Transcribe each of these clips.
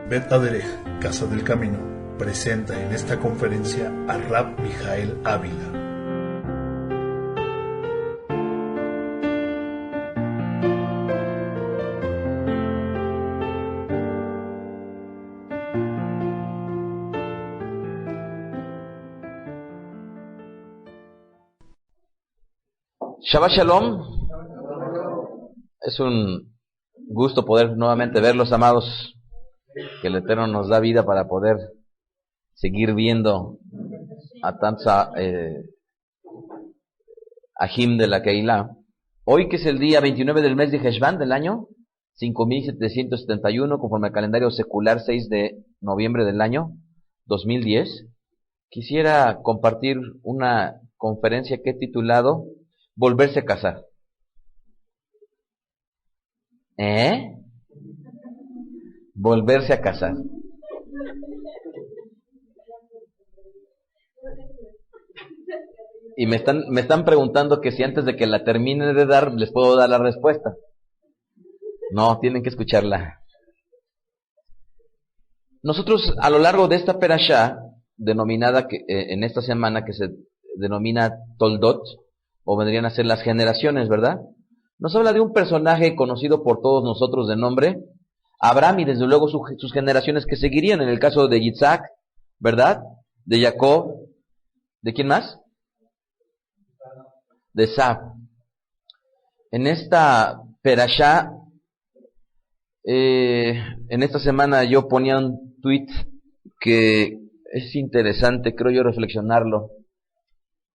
Bet Aderech, Casa del Camino, presenta en esta conferencia a Rab Mijael Ávila. Shabbat Shalom. Es un gusto poder nuevamente verlos, amados, que el Eterno nos da vida para poder seguir viendo a tantos Ajim de la Keilah. Hoy, que es el día 29 del mes de Heshvan del año 5771, conforme al calendario secular, 6 de noviembre del año 2010, quisiera compartir una conferencia que he titulado Volverse a casar. Volverse a casar. Y me están preguntando que si antes de que la termine de dar, les puedo dar la respuesta. No, tienen que escucharla. Nosotros, a lo largo de esta perashá, denominada en esta semana, que se denomina Toldot, o vendrían a ser las generaciones, ¿verdad? Nos habla de un personaje conocido por todos nosotros de nombre Abraham, y desde luego sus generaciones que seguirían, en el caso de Yitzhak, ¿verdad? De Jacob, ¿de quién más? De Esab. En esta perashá, en esta semana yo ponía un tweet que es interesante, creo yo, reflexionarlo,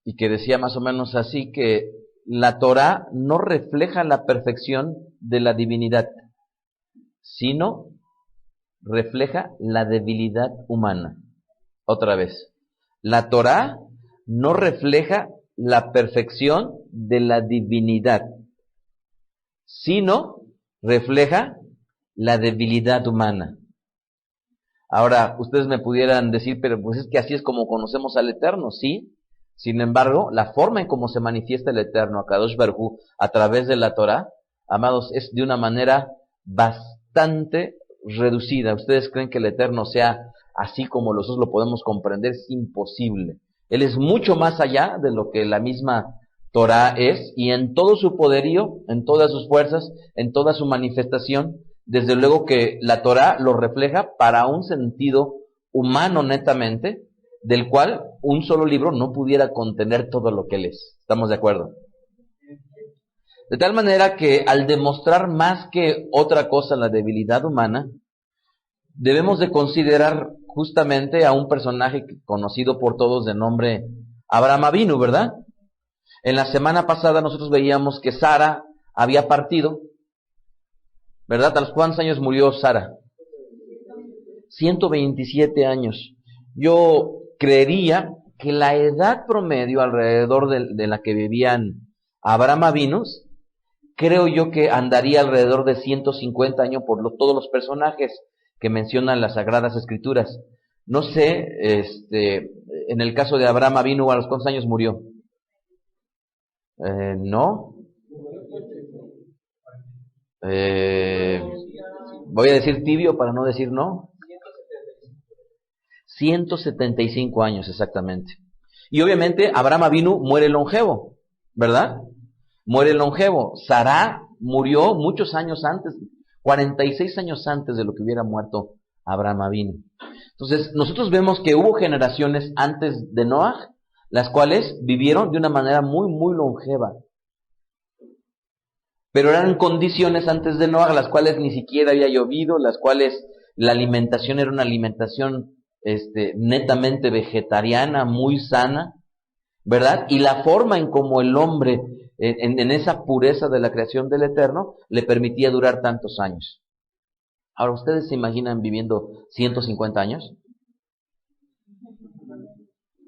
y que decía más o menos así, que la Torá no refleja la perfección de la divinidad, sino refleja la debilidad humana. Otra vez, la Torá no refleja la perfección de la divinidad, sino refleja la debilidad humana. Ahora, ustedes me pudieran decir, pero pues es que así es como conocemos al Eterno, ¿sí? Sin embargo, la forma en cómo se manifiesta el Eterno, Akadosh Baruj Hu, a través de la Torá, amados, es de una manera bastante reducida. ¿Ustedes creen que el Eterno sea así como nosotros lo podemos comprender? Es imposible. Él es mucho más allá de lo que la misma Torá es, y en todo su poderío, en todas sus fuerzas, en toda su manifestación, desde luego que la Torá lo refleja para un sentido humano netamente, del cual un solo libro no pudiera contener todo lo que él es. ¿Estamos de acuerdo? De tal manera que al demostrar más que otra cosa la debilidad humana, debemos de considerar justamente a un personaje conocido por todos de nombre Abraham Avinu, ¿verdad? En la semana pasada nosotros veíamos que Sara había partido, ¿verdad? ¿A los cuántos años murió Sara? 127 años. Yo creería que la edad promedio alrededor de la que vivían Abraham Avinu, creo yo que andaría alrededor de 150 años por todos los personajes que mencionan las Sagradas Escrituras. No sé, en el caso de Abraham Avinu, ¿a los cuántos años murió? No. Voy a decir tibio para no decir no. 175 años exactamente. Y obviamente Abraham Avinu muere longevo, ¿verdad? Muere longevo. Sará murió muchos años antes, 46 años antes de lo que hubiera muerto Abraham Avinu. Entonces, nosotros vemos que hubo generaciones antes de Noaj, las cuales vivieron de una manera muy, muy longeva. Pero eran condiciones antes de Noaj, las cuales ni siquiera había llovido, las cuales la alimentación era una alimentación netamente vegetariana, muy sana, ¿verdad? Y la forma en cómo el hombre, en esa pureza de la creación del Eterno, le permitía durar tantos años. Ahora, ¿ustedes se imaginan viviendo 150 años?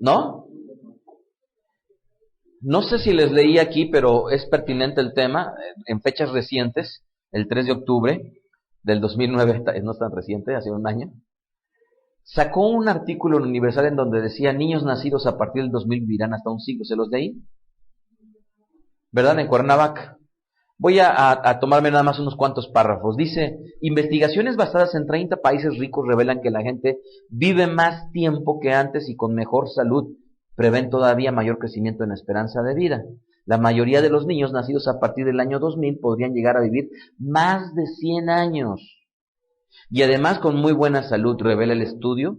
¿No? No sé si les leí aquí, pero es pertinente el tema. En fechas recientes, el 3 de octubre del 2009, no es tan reciente, hace un año, sacó un artículo en Universal en donde decía: niños nacidos a partir del 2000 vivirán hasta un siglo. ¿Se los leí? ¿Verdad? En Cuernavaca. Voy a tomarme nada más unos cuantos párrafos. Dice, investigaciones basadas en 30 países ricos revelan que la gente vive más tiempo que antes y con mejor salud. Prevén todavía mayor crecimiento en la esperanza de vida. La mayoría de los niños nacidos a partir del año 2000 podrían llegar a vivir más de 100 años. Y además con muy buena salud, revela el estudio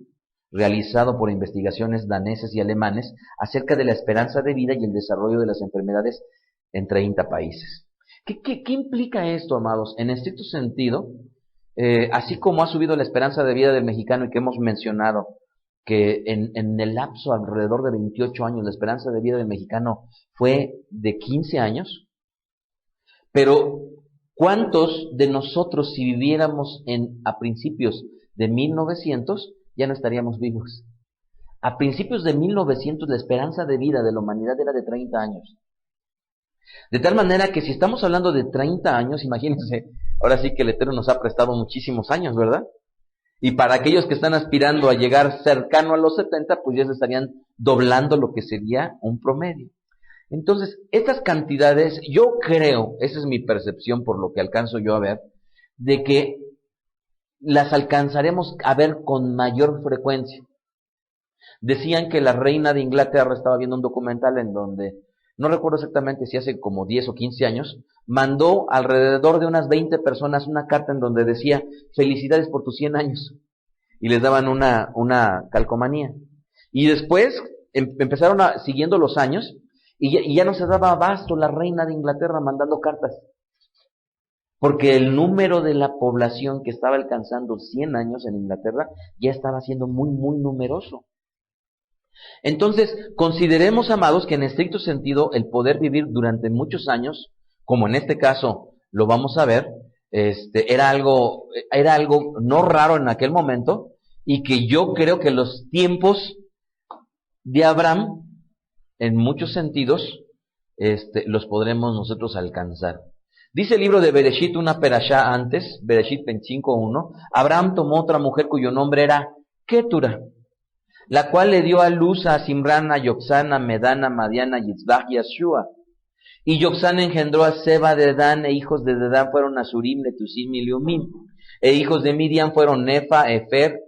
realizado por investigaciones daneses y alemanes acerca de la esperanza de vida y el desarrollo de las enfermedades en 30 países. ¿Qué implica esto, amados? En estricto sentido, así como ha subido la esperanza de vida del mexicano y que hemos mencionado que en el lapso alrededor de 28 años la esperanza de vida del mexicano fue de 15 años, pero ¿cuántos de nosotros si viviéramos a principios de 1900 ya no estaríamos vivos? A principios de 1900 la esperanza de vida de la humanidad era de 30 años. De tal manera que si estamos hablando de 30 años, imagínense, ahora sí que el Eterno nos ha prestado muchísimos años, ¿verdad? Y para aquellos que están aspirando a llegar cercano a los 70, pues ya se estarían doblando lo que sería un promedio. Entonces, estas cantidades, yo creo, esa es mi percepción por lo que alcanzo yo a ver, de que las alcanzaremos a ver con mayor frecuencia. Decían que la reina de Inglaterra, estaba viendo un documental en donde, no recuerdo exactamente si hace como 10 o 15 años, mandó alrededor de unas 20 personas una carta en donde decía, felicidades por tus 100 años. Y les daban una calcomanía. Y después empezaron siguiendo los años, y ya no se daba abasto la reina de Inglaterra mandando cartas. Porque el número de la población que estaba alcanzando 100 años en Inglaterra ya estaba siendo muy, muy numeroso. Entonces, consideremos, amados, que en estricto sentido el poder vivir durante muchos años, como en este caso lo vamos a ver, era algo no raro en aquel momento, y que yo creo que los tiempos de Abraham, en muchos sentidos, los podremos nosotros alcanzar. Dice el libro de Bereshit, una perashá antes, Bereshit 25:1, Abraham tomó otra mujer cuyo nombre era Ketura, la cual le dio a luz a Simrán, a Yoxán, a Medán, a Madián, a Yitzbach y a Shua. Y Yoxán engendró a Seba de Dan, e hijos de Dedán fueron Asurim, Letusim y Leumim. E hijos de Midian fueron Nefa, Efer,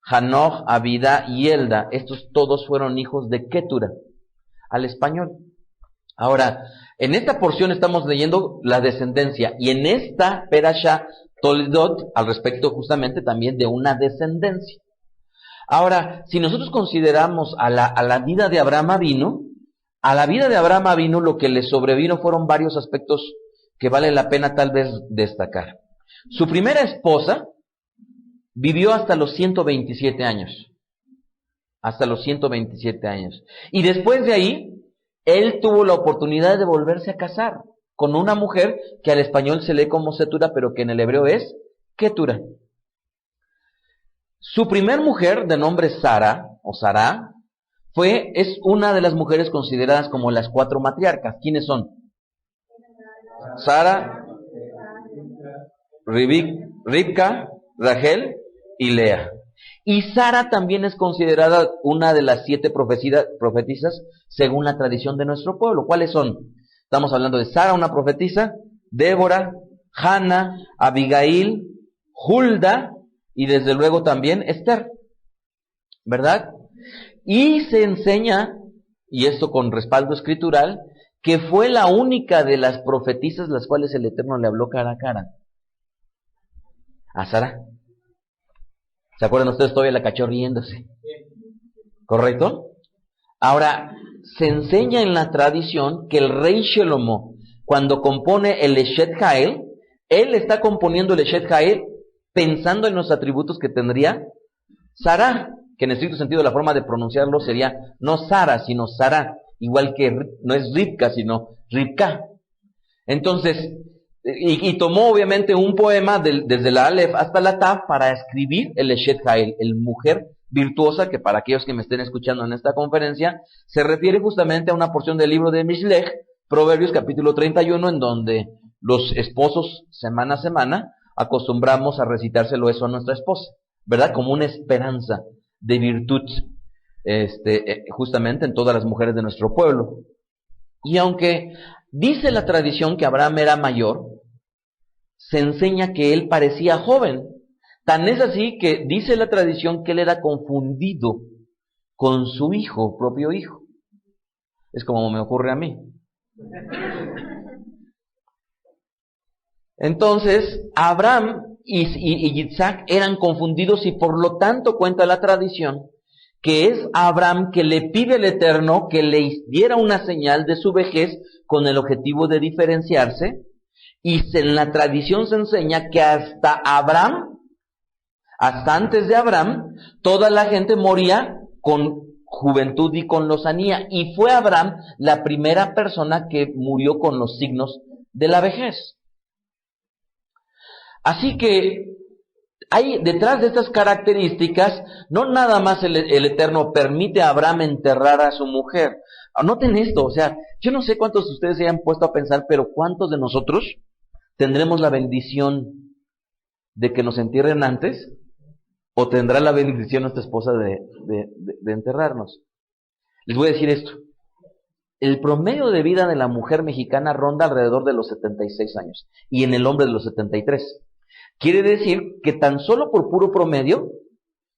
Hanoch, Abida y Elda. Estos todos fueron hijos de Ketura, al español. Ahora, en esta porción estamos leyendo la descendencia, y en esta perashá Toldot, al respecto justamente también de una descendencia. Ahora, si nosotros consideramos a la vida de Abraham Avinu, a la vida de Abraham Avinu lo que le sobrevino fueron varios aspectos que vale la pena tal vez destacar. Su primera esposa vivió hasta los 127 años. Hasta los 127 años. Y después de ahí, él tuvo la oportunidad de volverse a casar con una mujer que al español se lee como Setura, pero que en el hebreo es Ketura. Su primer mujer, de nombre Sara, o Sará, es una de las mujeres consideradas como las 4 matriarcas. ¿Quiénes son? Sara, Ribca, Rachel y Lea. Y Sara también es considerada una de las 7 profetisas según la tradición de nuestro pueblo. ¿Cuáles son? Estamos hablando de Sara, una profetisa, Débora, Hannah, Abigail, Hulda y desde luego también Esther, ¿verdad? Y se enseña, y esto con respaldo escritural, que fue la única de las profetisas las cuales el Eterno le habló cara a cara. A Sara. ¿Se acuerdan ustedes? Todavía la cachó riéndose. ¿Correcto? Ahora, se enseña en la tradición que el rey Shelomo, cuando compone el Eshet Jael, él está componiendo el Eshet Jael pensando en los atributos que tendría Sará, que en estricto sentido la forma de pronunciarlo sería no Sara, sino Sará, igual que no es Ribka, sino Ribka. Entonces, y tomó obviamente un poema desde la Aleph hasta la Taf para escribir el Eshet Jael, el mujer virtuosa, que para aquellos que me estén escuchando en esta conferencia, se refiere justamente a una porción del libro de Mishlech, Proverbios capítulo 31, en donde los esposos semana a semana acostumbramos a recitárselo eso a nuestra esposa, ¿verdad? Como una esperanza de virtud, justamente en todas las mujeres de nuestro pueblo. Y aunque Dice la tradición que Abraham era mayor, se enseña que él parecía joven. Tan es así que dice la tradición que él era confundido con su hijo, propio hijo. Es como me ocurre a mí. Entonces, Abraham y Isaac eran confundidos y por lo tanto cuenta la tradición que es Abraham que le pide al Eterno que le diera una señal de su vejez con el objetivo de diferenciarse, y en la tradición se enseña que hasta antes de Abraham, toda la gente moría con juventud y con lozanía, y fue Abraham la primera persona que murió con los signos de la vejez. Así que hay detrás de estas características, no nada más el Eterno permite a Abraham enterrar a su mujer. Anoten esto, o sea, yo no sé cuántos de ustedes se hayan puesto a pensar, pero ¿cuántos de nosotros tendremos la bendición de que nos entierren antes? ¿O tendrá la bendición nuestra esposa de enterrarnos? Les voy a decir esto. El promedio de vida de la mujer mexicana ronda alrededor de los 76 años, y en el hombre de los 73. Quiere decir que tan solo por puro promedio,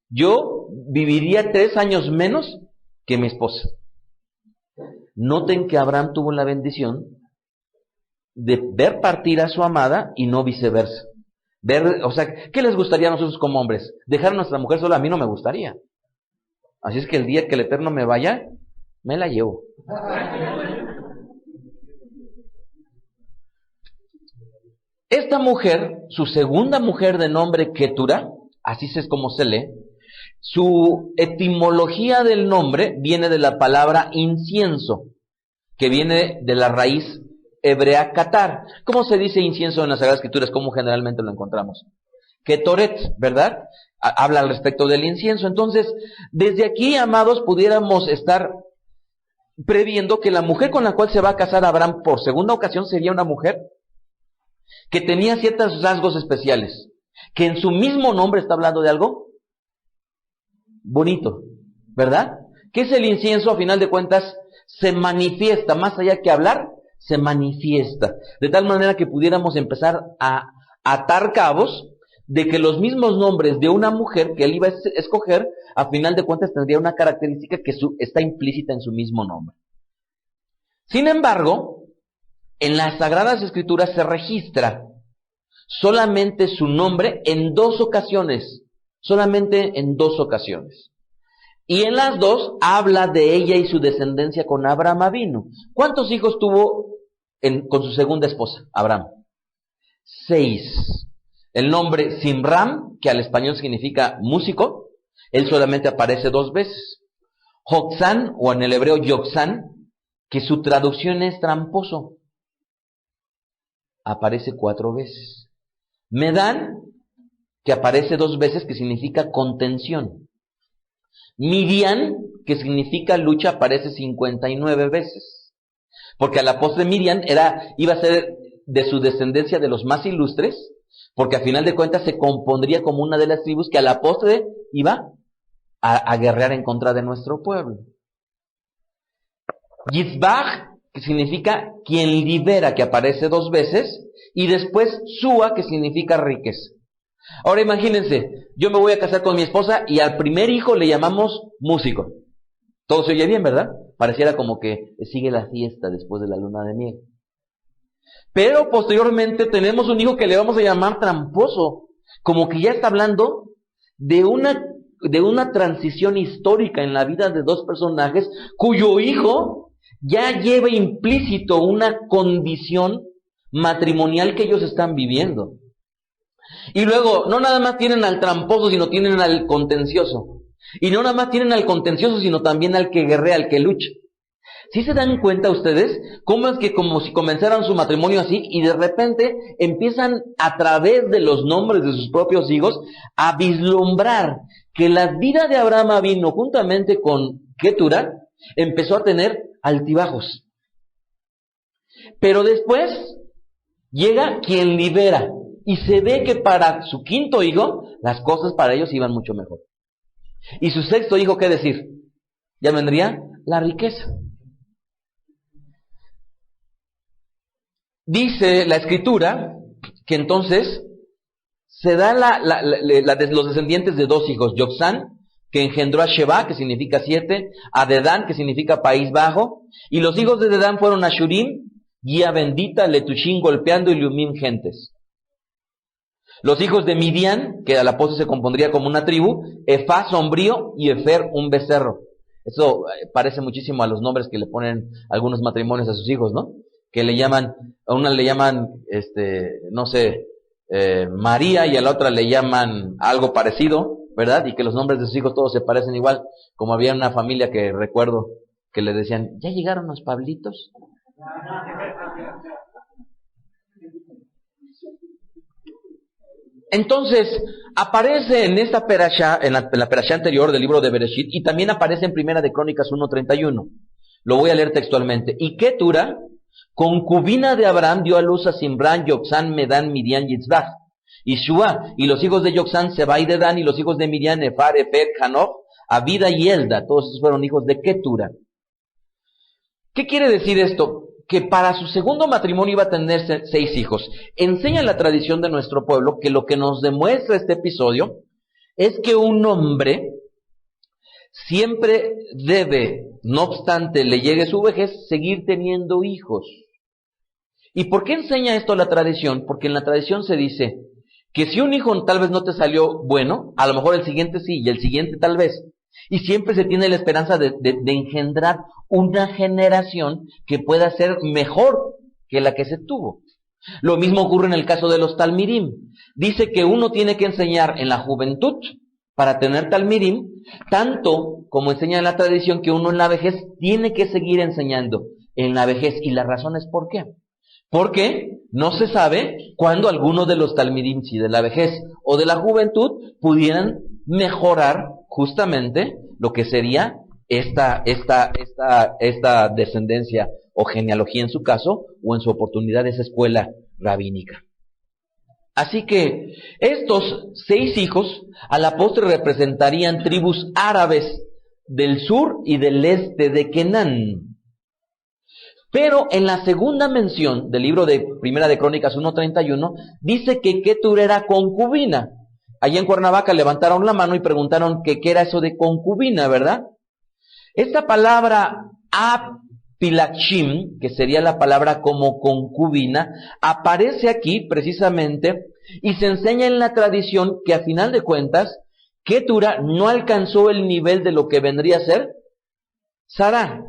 yo viviría 3 años menos que mi esposa. Noten que Abraham tuvo la bendición de ver partir a su amada y no viceversa. O sea, ¿qué les gustaría a nosotros como hombres? Dejar a nuestra mujer sola, a mí no me gustaría. Así es que el día que el Eterno me vaya, me la llevo. Esta mujer, su segunda mujer de nombre Ketura, así es como se lee, su etimología del nombre viene de la palabra incienso, que viene de la raíz hebrea katar. ¿Cómo se dice incienso en las Sagradas Escrituras? ¿Cómo generalmente lo encontramos? Ketoret, ¿verdad? Habla al respecto del incienso. Entonces, desde aquí, amados, pudiéramos estar previendo que la mujer con la cual se va a casar Abraham por segunda ocasión sería una mujer que tenía ciertos rasgos especiales, que en su mismo nombre está hablando de algo bonito, ¿verdad? ¿Qué es el incienso? A final de cuentas, se manifiesta, más allá que hablar, se manifiesta, de tal manera que pudiéramos empezar a atar cabos de que los mismos nombres de una mujer que él iba a escoger, a final de cuentas tendría una característica que está implícita en su mismo nombre. Sin embargo, en las Sagradas Escrituras se registra solamente su nombre en 2 ocasiones, solamente en 2 ocasiones. Y en las 2 habla de ella y su descendencia con Abraham Avinu. ¿Cuántos hijos tuvo con su segunda esposa, Abraham? 6. El nombre Simram, que al español significa músico, él solamente aparece 2 veces. Joxán, o en el hebreo Yoxán, que su traducción es tramposo, aparece 4 veces. Medán, que aparece 2 veces, que significa contención. Midian, que significa lucha, aparece 59 veces. Porque a la postre Midian iba a ser de su descendencia de los más ilustres, porque a final de cuentas se compondría como una de las tribus que a la postre iba a guerrear en contra de nuestro pueblo. Yitzbach, que significa quien libera, que aparece 2 veces, y después Sua, que significa riqueza. Ahora imagínense, yo me voy a casar con mi esposa y al primer hijo le llamamos músico. Todo se oye bien, ¿verdad? Pareciera como que sigue la fiesta después de la luna de miel. Pero posteriormente tenemos un hijo que le vamos a llamar tramposo, como que ya está hablando de una transición histórica en la vida de 2 personajes cuyo hijo ya lleva implícito una condición matrimonial que ellos están viviendo. Y luego, no nada más tienen al tramposo, sino tienen al contencioso. Y no nada más tienen al contencioso, sino también al que guerrea, al que lucha. ¿Sí se dan cuenta ustedes cómo es que como si comenzaran su matrimonio así y de repente empiezan a través de los nombres de sus propios hijos a vislumbrar que la vida de Abraham vino juntamente con Ketura empezó a tener altibajos? Pero después llega quien libera y se ve que para su quinto hijo las cosas para ellos iban mucho mejor. Y su sexto hijo, ¿qué decir? Ya vendría la riqueza. Dice la escritura que entonces se da los descendientes de dos hijos, Yoksán, que engendró a Sheba, que significa 7, a Dedán, que significa país bajo, y los hijos de Dedán fueron Ashurim, guía bendita, Letushim, golpeando, y Liumim, gentes. Los hijos de Midian, que a la postre se compondría como una tribu, Efá, sombrío, y Efer, un becerro. Eso parece muchísimo a los nombres que le ponen algunos matrimonios a sus hijos, ¿no? Que le llaman, a una le llaman, no sé, María, y a la otra le llaman algo parecido, ¿verdad? Y que los nombres de sus hijos todos se parecen igual, como había una familia que recuerdo que le decían, ¿ya llegaron los Pablitos? Entonces, aparece en esta perashá, en la perashá anterior del libro de Bereshit, y también aparece en Primera de Crónicas 1:31. Lo voy a leer textualmente. Y Ketura, concubina de Abraham, dio a luz a Simrán, Yoksán, Medán, Midian, Yitzbach. Y Shua, y los hijos de Yoksán, Seba y Dedán, y los hijos de Midian, Efar, Efer, Hanoch, Abida y Elda. Todos esos fueron hijos de Ketura. ¿Qué quiere decir esto? Que para su segundo matrimonio iba a tener 6 hijos. Enseña la tradición de nuestro pueblo que lo que nos demuestra este episodio es que un hombre siempre debe, no obstante le llegue su vejez, seguir teniendo hijos. ¿Y por qué enseña esto la tradición? Porque en la tradición se dice que si un hijo tal vez no te salió bueno, a lo mejor el siguiente sí, y el siguiente tal vez. Y siempre se tiene la esperanza de engendrar una generación que pueda ser mejor que la que se tuvo. Lo mismo ocurre en el caso de los talmidim. Dice que uno tiene que enseñar en la juventud para tener talmidim, tanto como enseña en la tradición que uno en la vejez tiene que seguir enseñando en la vejez. Y la razón es ¿por qué? Porque no se sabe cuándo alguno de los talmidim, si de la vejez o de la juventud, pudieran mejorar justamente lo que sería esta descendencia o genealogía en su caso, o en su oportunidad esa escuela rabínica. Así que estos 6 hijos a la postre representarían tribus árabes del sur y del este de Kenán. Pero en la segunda mención del libro de Primera de Crónicas 1:31 dice que Ketura era concubina. Allí en Cuernavaca levantaron la mano y preguntaron que qué era eso de concubina, ¿verdad? Esta palabra apilachim, que sería la palabra como concubina, aparece aquí precisamente y se enseña en la tradición que a final de cuentas Ketura no alcanzó el nivel de lo que vendría a ser Sará,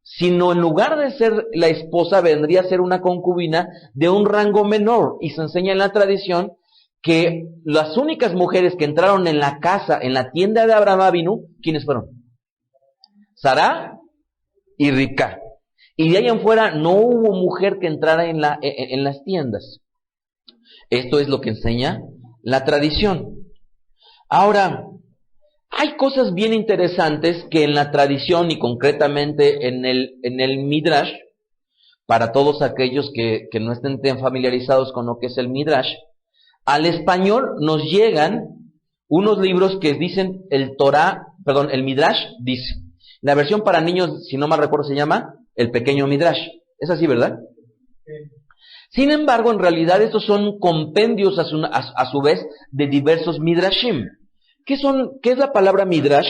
sino en lugar de ser la esposa vendría a ser una concubina de un rango menor, y se enseña en la tradición que las únicas mujeres que entraron en la casa, en la tienda de Abraham Avinu, ¿quiénes fueron? Sará y Ribka. Y de ahí en fuera no hubo mujer que entrara en las tiendas. Esto es lo que enseña la tradición. Ahora, hay cosas bien interesantes que en la tradición y concretamente en el Midrash, para todos aquellos que no estén tan familiarizados con lo que es el Midrash, al español nos llegan unos libros que dicen el Midrash dice. La versión para niños, si no mal recuerdo, se llama el pequeño Midrash. Es así, ¿verdad? Sí. Sin embargo, en realidad estos son compendios a su vez de diversos Midrashim. ¿Qué es la palabra Midrash?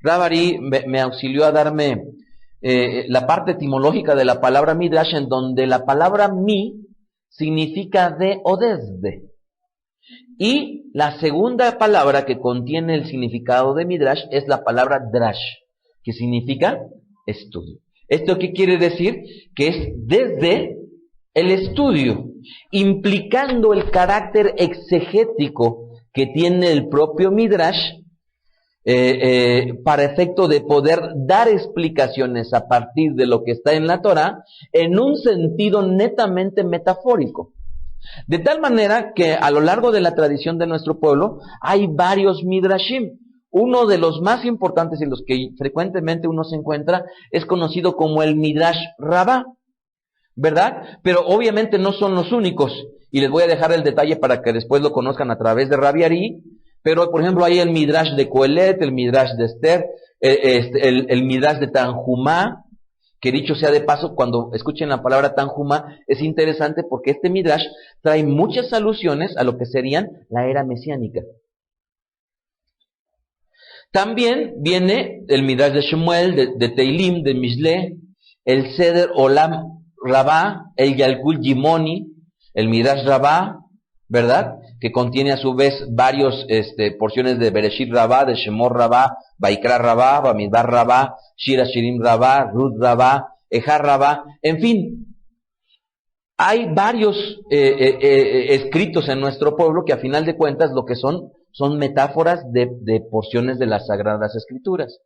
Rabari me auxilió a darme la parte etimológica de la palabra Midrash, en donde la palabra mi significa de o desde. Y la segunda palabra que contiene el significado de Midrash es la palabra drash, que significa estudio. ¿Esto qué quiere decir? Que es desde el estudio, implicando el carácter exegético que tiene el propio Midrash para efecto de poder dar explicaciones a partir de lo que está en la Torah en un sentido netamente metafórico. De tal manera que a lo largo de la tradición de nuestro pueblo hay varios Midrashim. Uno de los más importantes en los que frecuentemente uno se encuentra es conocido como el Midrash Rabbah, ¿verdad? Pero obviamente no son los únicos, y les voy a dejar el detalle para que después lo conozcan a través de Rabbi Ari. Pero por ejemplo hay el Midrash de Coelet, el Midrash de Esther, el Midrash de Tanjumá, que dicho sea de paso, cuando escuchen la palabra Tanjuma, es interesante porque este Midrash trae muchas alusiones a lo que serían la era mesiánica. También viene el Midrash de Shemuel, de Teilim, de Mishle, el Seder Olam Rabá, el Yalkut Yimoni, el Midrash Rabá, ¿verdad? Que contiene a su vez varios porciones de Bereshit Rabá, de Shemor Rabá, Vaikra Rabá, Bamidbar Rabá, Shira Shirim Rabá, Ruth Rabá, Ejar Rabá, en fin. Hay varios escritos en nuestro pueblo que a final de cuentas lo que son metáforas de porciones de las Sagradas Escrituras.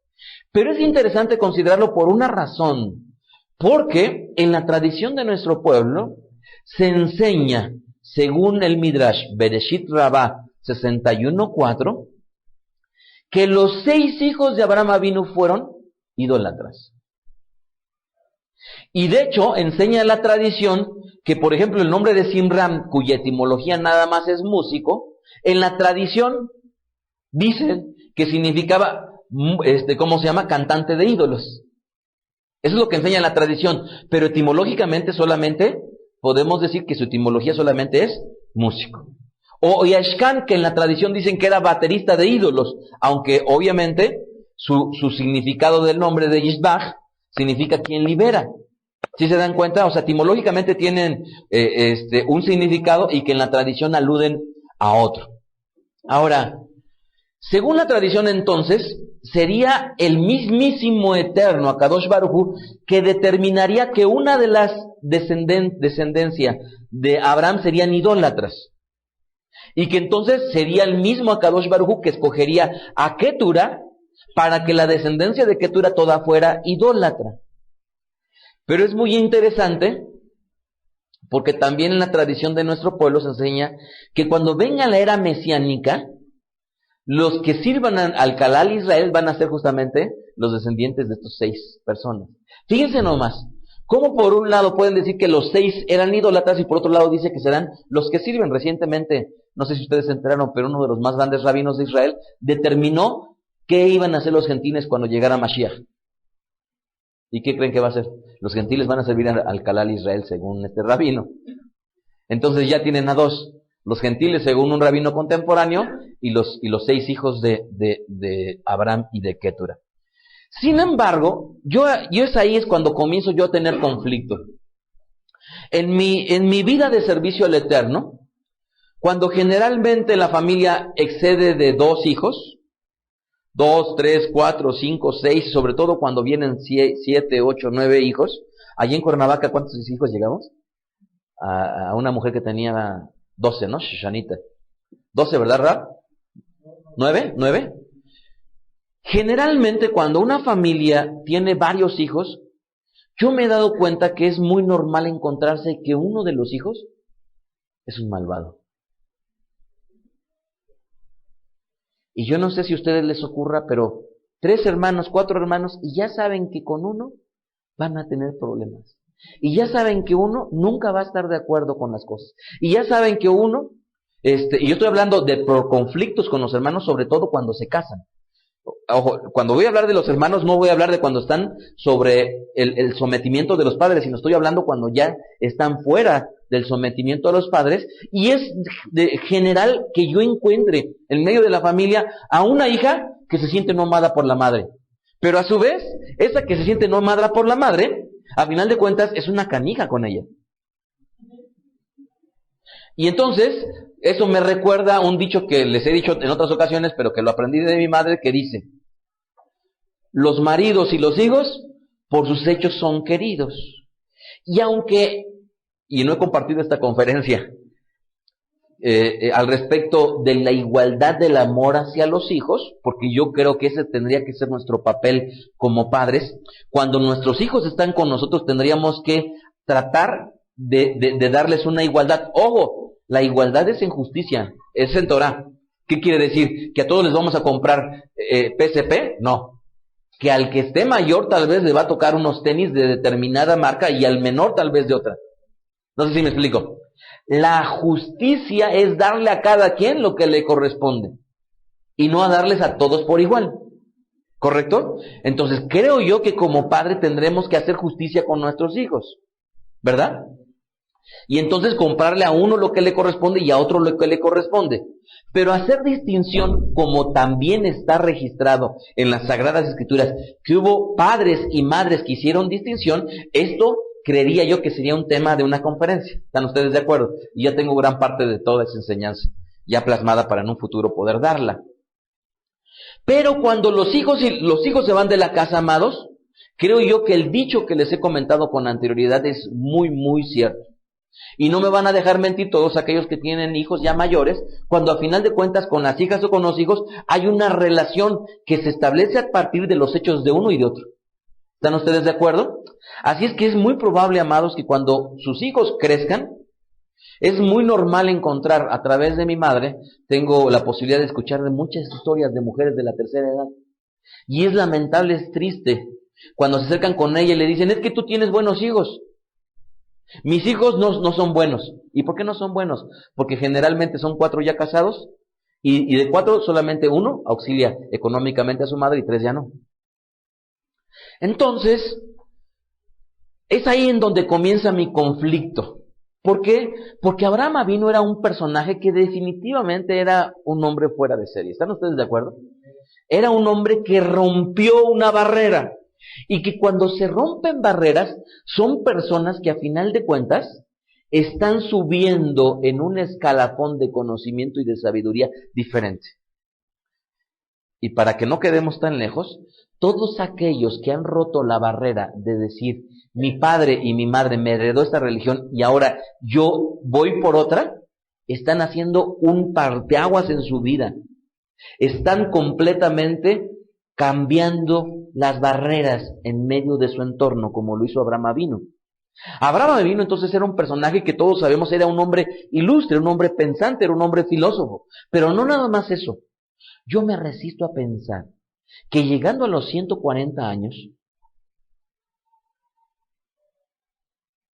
Pero es interesante considerarlo por una razón, porque en la tradición de nuestro pueblo se enseña, según el Midrash Bereshit Rabá 61:4, que los 6 hijos de Abraham Avinu fueron idólatras. Y de hecho enseña la tradición que, por ejemplo, el nombre de Simram, cuya etimología nada más es músico, en la tradición dicen que significaba, ¿cómo se llama? Cantante de ídolos. Eso es lo que enseña la tradición, pero etimológicamente solamente podemos decir que su etimología solamente es músico. O Yashkan, que en la tradición dicen que era baterista de ídolos, aunque obviamente su significado del nombre de Yishbach significa quien libera. ¿Sí se dan cuenta? O sea, etimológicamente tienen un significado y que en la tradición aluden a otro. Ahora, según la tradición entonces, sería el mismísimo Eterno, Akadosh Baruj Hu, que determinaría que una de las descendencia de Abraham serían idólatras. Y que entonces sería el mismo Akadosh Baruj Hu que escogería a Ketura para que la descendencia de Ketura toda fuera idólatra. Pero es muy interesante porque también en la tradición de nuestro pueblo se enseña que cuando venga la era mesiánica, los que sirvan al Kalal Israel van a ser justamente los descendientes de estos 6 personas. Fíjense nomás, cómo por un lado pueden decir que los 6 eran idólatras y por otro lado dice que serán los que sirven. Recientemente, no sé si ustedes se enteraron, pero uno de los más grandes rabinos de Israel determinó qué iban a hacer los gentiles cuando llegara Mashiach. ¿Y qué creen que va a hacer? Los gentiles van a servir al Kalal Israel según este rabino. Entonces ya tienen a 2. Los gentiles según un rabino contemporáneo y los 6 hijos de Abraham y de Ketura. Sin embargo, yo ahí es cuando comienzo yo a tener conflicto. En mi vida de servicio al Eterno, cuando generalmente la familia excede de 2 hijos, 2, 3, 4, 5, 6, sobre todo cuando vienen 7, 8, 9 hijos. Allí en Cuernavaca, ¿cuántos hijos llegamos? A una mujer que tenía 12, ¿no? Shoshanita. 12, ¿verdad, Rab? ¿9? Generalmente cuando una familia tiene varios hijos, yo me he dado cuenta que es muy normal encontrarse que uno de los hijos es un malvado. Y yo no sé si a ustedes les ocurra, pero 3 hermanos, 4 hermanos, y ya saben que con uno van a tener problemas. Y ya saben que uno nunca va a estar de acuerdo con las cosas. Y ya saben que uno, y yo estoy hablando de conflictos con los hermanos, sobre todo cuando se casan. Ojo, cuando voy a hablar de los hermanos, no voy a hablar de cuando están sobre el sometimiento de los padres, sino estoy hablando cuando ya están fuera del sometimiento a los padres, y es de general que yo encuentre en medio de la familia a una hija que se siente no amada por la madre. Pero a su vez, esa que se siente no amada por la madre, a final de cuentas, es una canija con ella. Y entonces, eso me recuerda un dicho que les he dicho en otras ocasiones, pero que lo aprendí de mi madre, que dice: los maridos y los hijos, por sus hechos son queridos. Y aunque, y no he compartido esta conferencia, al respecto de la igualdad del amor hacia los hijos, porque yo creo que ese tendría que ser nuestro papel como padres. Cuando nuestros hijos están con nosotros, tendríamos que tratar de darles una igualdad. Ojo, la igualdad es en justicia, es en Torah. ¿Qué quiere decir? ¿Que a todos les vamos a comprar PSP? No. Que al que esté mayor tal vez le va a tocar unos tenis de determinada marca y al menor tal vez de otra. No sé si me explico. La justicia es darle a cada quien lo que le corresponde y no a darles a todos por igual. ¿Correcto? Entonces creo yo que como padre tendremos que hacer justicia con nuestros hijos, ¿verdad? Y entonces comprarle a uno lo que le corresponde y a otro lo que le corresponde. Pero hacer distinción, como también está registrado en las Sagradas Escrituras, que hubo padres y madres que hicieron distinción, esto creería yo que sería un tema de una conferencia. ¿Están ustedes de acuerdo? Y ya tengo gran parte de toda esa enseñanza ya plasmada para en un futuro poder darla. Pero cuando los hijos se van de la casa, amados, creo yo que el dicho que les he comentado con anterioridad es muy, muy cierto. Y no me van a dejar mentir todos aquellos que tienen hijos ya mayores, cuando a final de cuentas con las hijas o con los hijos hay una relación que se establece a partir de los hechos de uno y de otro. ¿Están ustedes de acuerdo? Así es que es muy probable, amados, que cuando sus hijos crezcan, es muy normal encontrar a través de mi madre, tengo la posibilidad de escuchar de muchas historias de mujeres de la tercera edad. Y es lamentable, es triste, cuando se acercan con ella y le dicen, es que tú tienes buenos hijos. Mis hijos no son buenos. ¿Y por qué no son buenos? Porque generalmente son 4 ya casados y de 4 solamente 1 auxilia económicamente a su madre y 3 ya no. Entonces, es ahí en donde comienza mi conflicto. ¿Por qué? Porque Abraham Avinu era un personaje que definitivamente era un hombre fuera de serie. ¿Están ustedes de acuerdo? Era un hombre que rompió una barrera. Y que cuando se rompen barreras, son personas que a final de cuentas están subiendo en un escalafón de conocimiento y de sabiduría diferente. Y para que no quedemos tan lejos, todos aquellos que han roto la barrera de decir, mi padre y mi madre me heredó esta religión y ahora yo voy por otra, están haciendo un parteaguas en su vida. Están completamente cambiando las barreras en medio de su entorno, como lo hizo Abraham Avinu. Abraham Avinu entonces era un personaje que todos sabemos era un hombre ilustre, un hombre pensante, era un hombre filósofo. Pero no nada más eso. Yo me resisto a pensar que llegando a los 140 años,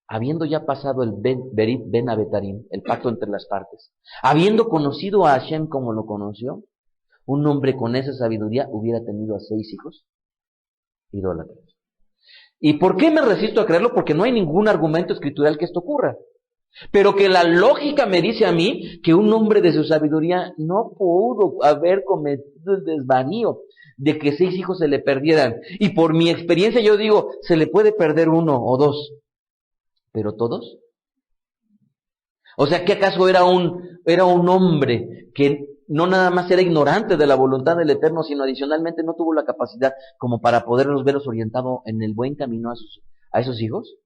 habiendo ya pasado el Berit Ben Abetarim, el pacto entre las partes, habiendo conocido a Hashem como lo conoció, un hombre con esa sabiduría hubiera tenido a 6 hijos idólatras. ¿Y por qué me resisto a creerlo? Porque no hay ningún argumento escritural que esto ocurra. Pero que la lógica me dice a mí que un hombre de su sabiduría no pudo haber cometido el desvarío de que 6 hijos se le perdieran. Y por mi experiencia yo digo, se le puede perder 1 o 2. ¿Pero todos? O sea, ¿qué acaso era un hombre que no nada más era ignorante de la voluntad del Eterno, sino adicionalmente no tuvo la capacidad como para poderlos verlos orientado en el buen camino a esos hijos?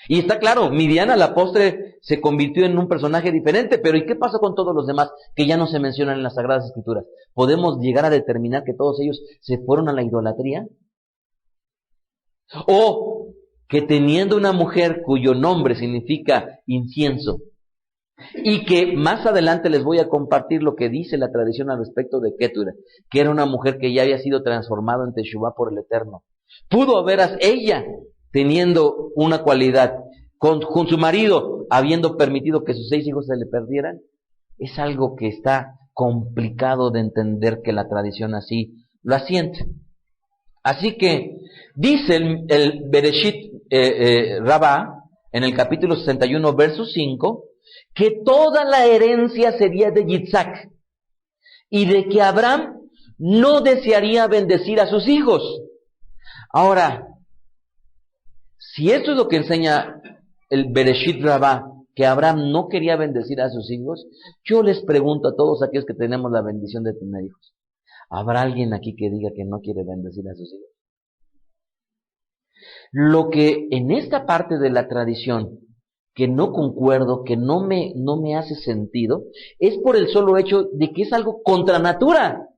Y está claro, Midian a la postre se convirtió en un personaje diferente, pero ¿y qué pasó con todos los demás que ya no se mencionan en las Sagradas Escrituras? ¿Podemos llegar a determinar que todos ellos se fueron a la idolatría? ¿O que teniendo una mujer cuyo nombre significa incienso, y que más adelante les voy a compartir lo que dice la tradición al respecto de Ketura, que era una mujer que ya había sido transformada en Teshuvá por el Eterno, pudo haber ella teniendo una cualidad con su marido, habiendo permitido que sus 6 hijos se le perdieran? Es algo que está complicado de entender, que la tradición así lo asiente. Así que dice el Bereshit Rabá en el capítulo 61 verso 5 que toda la herencia sería de Yitzhak y de que Abraham no desearía bendecir a sus hijos. Ahora, si esto es lo que enseña el Bereshit Rabá, que Abraham no quería bendecir a sus hijos, yo les pregunto a todos aquellos que tenemos la bendición de tener hijos, ¿habrá alguien aquí que diga que no quiere bendecir a sus hijos? Lo que en esta parte de la tradición que no concuerdo, que no me hace sentido, es por el solo hecho de que es algo contra natura.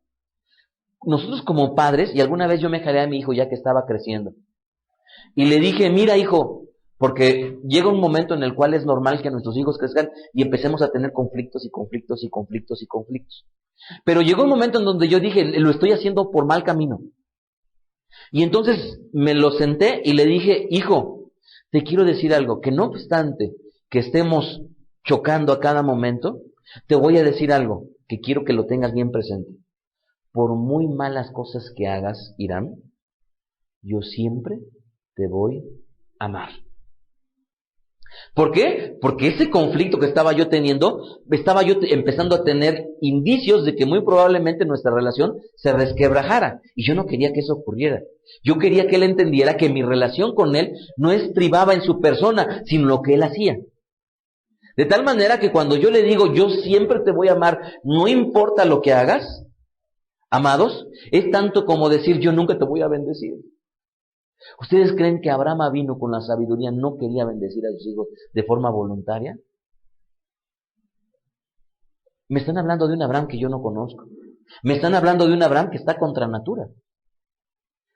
Nosotros como padres, y alguna vez yo me jalé a mi hijo ya que estaba creciendo, y le dije, mira hijo, porque llega un momento en el cual es normal que nuestros hijos crezcan y empecemos a tener conflictos y conflictos y conflictos y conflictos. Pero llegó un momento en donde yo dije, lo estoy haciendo por mal camino. Y entonces me lo senté y le dije, hijo, te quiero decir algo, que no obstante que estemos chocando a cada momento, te voy a decir algo que quiero que lo tengas bien presente. por muy malas cosas que hagas, Irán, yo siempre te voy a amar. ¿Por qué? Porque ese conflicto que estaba yo empezando a tener indicios de que muy probablemente nuestra relación se resquebrajara. Y yo no quería que eso ocurriera. Yo quería que él entendiera que mi relación con él no estribaba en su persona, sino lo que él hacía. De tal manera que cuando yo le digo, yo siempre te voy a amar, no importa lo que hagas, amados, es tanto como decir, yo nunca te voy a bendecir. ¿Ustedes creen que Abraham Avinu con la sabiduría no quería bendecir a sus hijos de forma voluntaria? Me están hablando de un Abraham que yo no conozco. Me están hablando de un Abraham que está contra natura.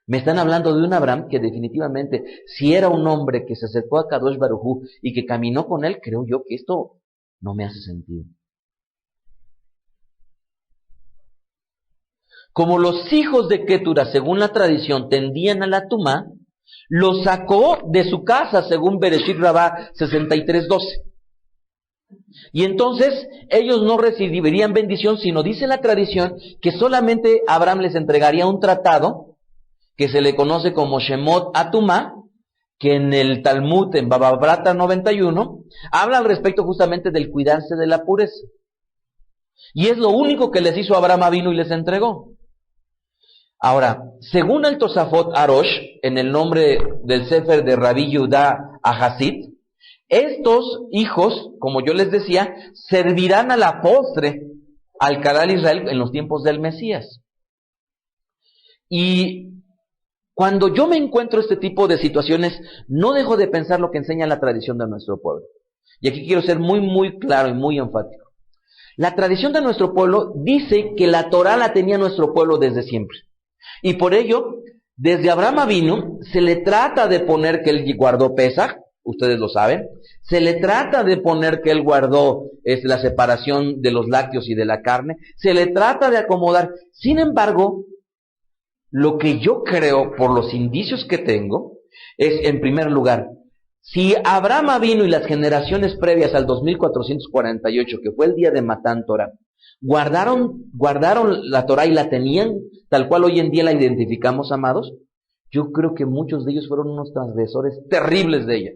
Me están hablando de un Abraham que definitivamente, si era un hombre que se acercó a Kadosh Baruj Hu y que caminó con él, creo yo que esto no me hace sentido. Como los hijos de Ketura, según la tradición, tendían a la tumá, lo sacó de su casa, según Bereshit Rabá 63:12. Y entonces ellos no recibirían bendición, sino dice la tradición que solamente Abraham les entregaría un tratado que se le conoce como Shemot Atumá, que en el Talmud, en Baba Batra 91, habla al respecto justamente del cuidarse de la pureza. Y es lo único que les hizo Abraham Avinu y les entregó. Ahora, según el Tosafot Arosh, en el nombre del Sefer de Rabbi Yudá Ahasid, estos hijos, como yo les decía, servirán a la postre al Kadal Israel en los tiempos del Mesías. Y cuando yo me encuentro este tipo de situaciones, no dejo de pensar lo que enseña la tradición de nuestro pueblo. Y aquí quiero ser muy, muy claro y muy enfático. La tradición de nuestro pueblo dice que la Torá la tenía nuestro pueblo desde siempre. Y por ello, desde Abraham Avinu, se le trata de poner que él guardó Pesaj, ustedes lo saben. Se le trata de poner que él guardó la separación de los lácteos y de la carne. Se le trata de acomodar. Sin embargo, lo que yo creo, por los indicios que tengo, es, en primer lugar, si Abraham Avinu y las generaciones previas al 2448, que fue el día de Matán Torah, guardaron la Torah y la tenían tal cual hoy en día la identificamos, amados, yo creo que muchos de ellos fueron unos transgresores terribles de ella.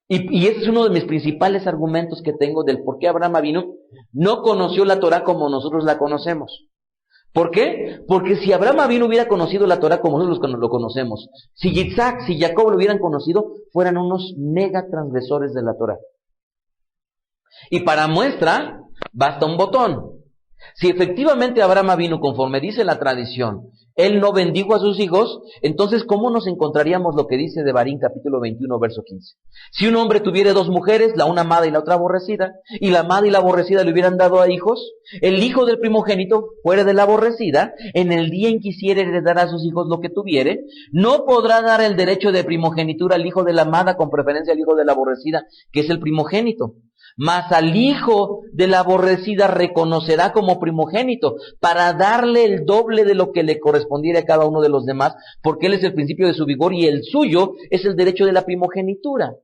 Y ese es uno de mis principales argumentos que tengo del por qué Abraham Avinu no conoció la Torah como nosotros la conocemos. ¿Por qué? Porque si Abraham Avinu hubiera conocido la Torah como nosotros lo conocemos, si Yitzhak, si Jacob lo hubieran conocido, fueran unos mega transgresores de la Torah. Y para muestra, basta un botón. Si efectivamente Abraham Avinu, conforme dice la tradición, él no bendijo a sus hijos, entonces ¿cómo nos encontraríamos lo que dice Devarim capítulo 21 verso 15? Si un hombre tuviera dos mujeres, la una amada y la otra aborrecida, y la amada y la aborrecida le hubieran dado a hijos, el hijo del primogénito fuera de la aborrecida, en el día en que quisiere heredar a sus hijos lo que tuviere, no podrá dar el derecho de primogenitura al hijo de la amada con preferencia al hijo de la aborrecida, que es el primogénito. Mas al hijo de la aborrecida reconocerá como primogénito, para darle el doble de lo que le correspondiera a cada uno de los demás, porque él es el principio de su vigor y el suyo es el derecho de la primogenitura.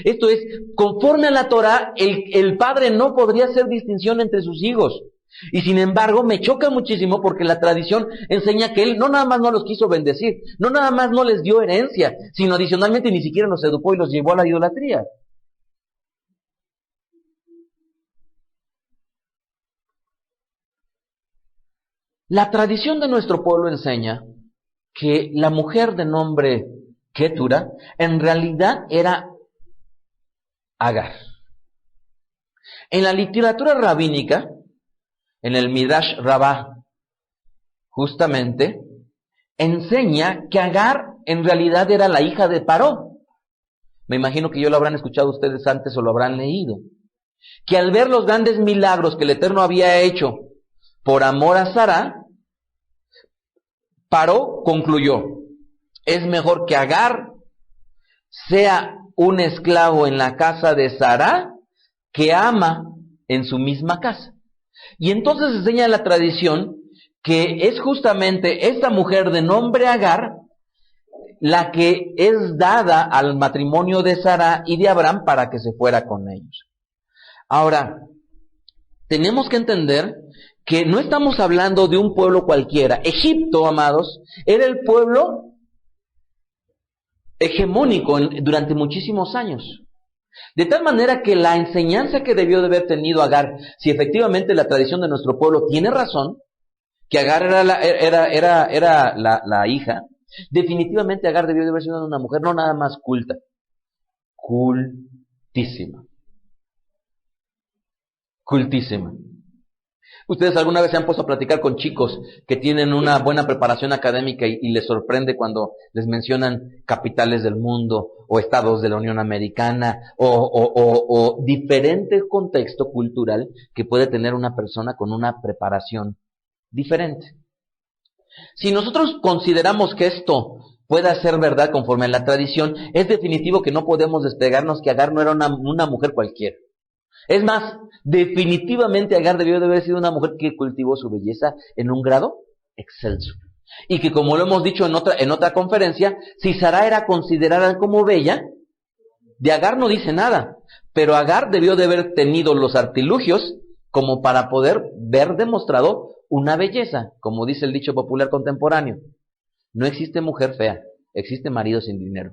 Esto es, conforme a la Torah, el padre no podría hacer distinción entre sus hijos. Y sin embargo, me choca muchísimo porque la tradición enseña que él no nada más no los quiso bendecir, no nada más no les dio herencia, sino adicionalmente ni siquiera los educó y los llevó a la idolatría. La tradición de nuestro pueblo enseña que la mujer de nombre Ketura en realidad era Agar. En la literatura rabínica, en el Midrash Rabbah, justamente, enseña que Agar en realidad era la hija de Paró. Me imagino que ya lo habrán escuchado ustedes antes o lo habrán leído. Que al ver los grandes milagros que el Eterno había hecho por amor a Sara, Paró concluyó, es mejor que Agar sea un esclavo en la casa de Sara que ama en su misma casa. Y entonces enseña la tradición que es justamente esta mujer de nombre Agar la que es dada al matrimonio de Sara y de Abraham para que se fuera con ellos. Ahora, tenemos que entender que no estamos hablando de un pueblo cualquiera. Egipto, amados, era el pueblo hegemónico durante muchísimos años. De tal manera que la enseñanza que debió de haber tenido Agar, si efectivamente la tradición de nuestro pueblo tiene razón, que Agar era la hija, definitivamente Agar debió de haber sido una mujer no nada más culta, cultísima. Cultísima. ¿Ustedes alguna vez se han puesto a platicar con chicos que tienen una buena preparación académica y les sorprende cuando les mencionan capitales del mundo o estados de la Unión Americana o diferente contexto cultural que puede tener una persona con una preparación diferente? Si nosotros consideramos que esto pueda ser verdad conforme a la tradición, es definitivo que no podemos despegarnos que Agar no era una mujer cualquiera. Es más, definitivamente Agar debió de haber sido una mujer que cultivó su belleza en un grado excelso. Y que, como lo hemos dicho en otra conferencia, si Sara era considerada como bella, de Agar no dice nada. Pero Agar debió de haber tenido los artilugios como para poder ver demostrado una belleza, como dice el dicho popular contemporáneo. No existe mujer fea, existe marido sin dinero.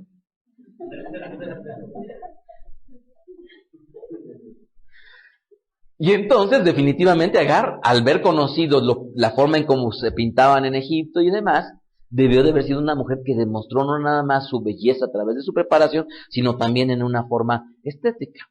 Y entonces, definitivamente, Agar, al ver conocido la forma en cómo se pintaban en Egipto y demás, debió de haber sido una mujer que demostró no nada más su belleza a través de su preparación, sino también en una forma estética.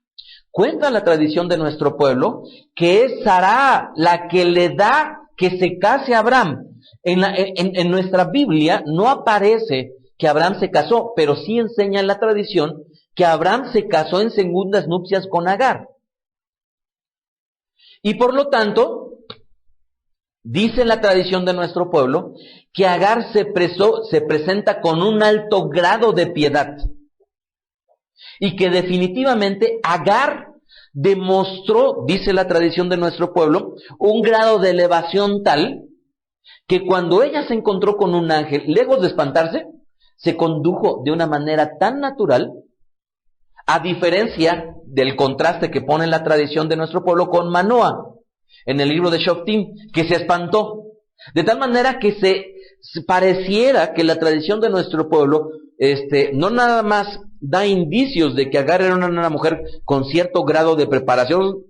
Cuenta la tradición de nuestro pueblo que es Sara la que le da que se case a Abraham. En nuestra Biblia no aparece que Abraham se casó, pero sí enseña en la tradición que Abraham se casó en segundas nupcias con Agar. Y por lo tanto, dice la tradición de nuestro pueblo que Agar se presenta con un alto grado de piedad. Y que definitivamente Agar demostró, dice la tradición de nuestro pueblo, un grado de elevación tal que cuando ella se encontró con un ángel, lejos de espantarse, se condujo de una manera tan natural, a diferencia del contraste que pone la tradición de nuestro pueblo con Manoa, en el libro de Shoftim, que se espantó. De tal manera que se pareciera que la tradición de nuestro pueblo, no nada más da indicios de que Agar era una mujer con cierto grado de preparación,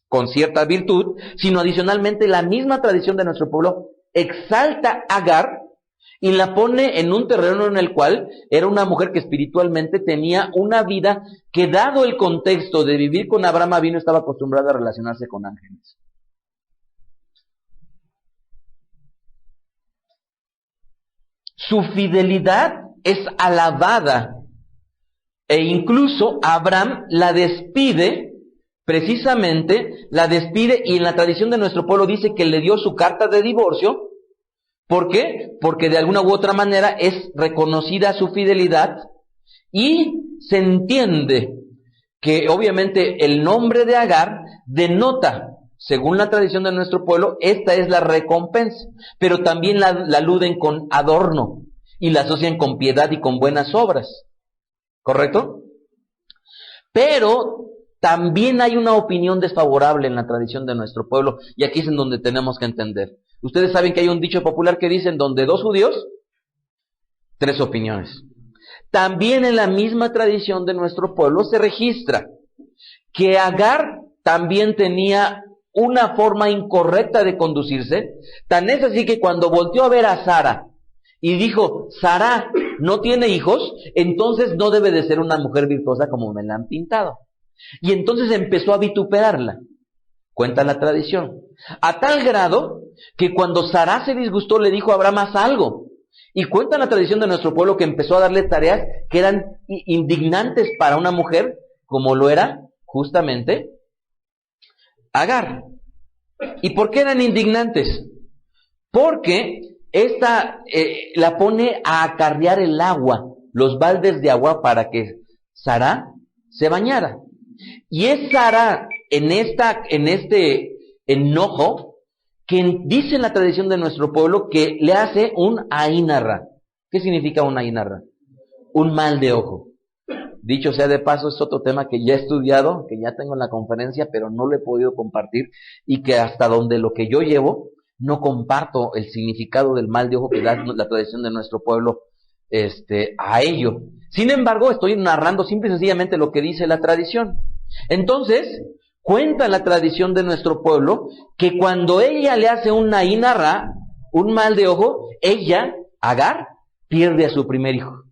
con cierta virtud, sino adicionalmente la misma tradición de nuestro pueblo exalta a Agar y la pone en un terreno en el cual era una mujer que espiritualmente tenía una vida que, dado el contexto de vivir con Abraham Avinu, estaba acostumbrada a relacionarse con ángeles. Su fidelidad es alabada e incluso Abraham la despide, precisamente la despide, y en la tradición de nuestro pueblo dice que le dio su carta de divorcio. ¿Por qué? Porque de alguna u otra manera es reconocida su fidelidad y se entiende que obviamente el nombre de Agar denota, según la tradición de nuestro pueblo, esta es la recompensa, pero también la aluden con adorno y la asocian con piedad y con buenas obras. ¿Correcto? Pero también hay una opinión desfavorable en la tradición de nuestro pueblo, y aquí es en donde tenemos que entender. Ustedes saben que hay un dicho popular que dice: donde dos judíos, tres opiniones. También en la misma tradición de nuestro pueblo se registra que Agar también tenía una forma incorrecta de conducirse. Tan es así que cuando volteó a ver a Sara y dijo: Sara no tiene hijos, entonces no debe de ser una mujer virtuosa como me la han pintado. Y entonces empezó a vituperarla. Cuenta la tradición. A tal grado que cuando Sara se disgustó le dijo a Abraham: haz algo. Y cuenta la tradición de nuestro pueblo que empezó a darle tareas que eran indignantes para una mujer, como lo era justamente Agar. ¿Y por qué eran indignantes? Porque esta la pone a acarrear el agua, los baldes de agua, para que Sara se bañara. Y es Sara en este enojo que dice en la tradición de nuestro pueblo que le hace un ainarra. ¿Qué significa un ainarra? Un mal de ojo. dicho sea de paso, es otro tema que ya he estudiado, que ya tengo en la conferencia, pero no lo he podido compartir, y que hasta donde lo que yo llevo, no comparto el significado del mal de ojo que da la tradición de nuestro pueblo a ello. Sin embargo, estoy narrando simple y sencillamente lo que dice la tradición. Entonces, cuenta la tradición de nuestro pueblo que cuando ella le hace una ain hara, un mal de ojo, ella, Agar, pierde a su primer hijo.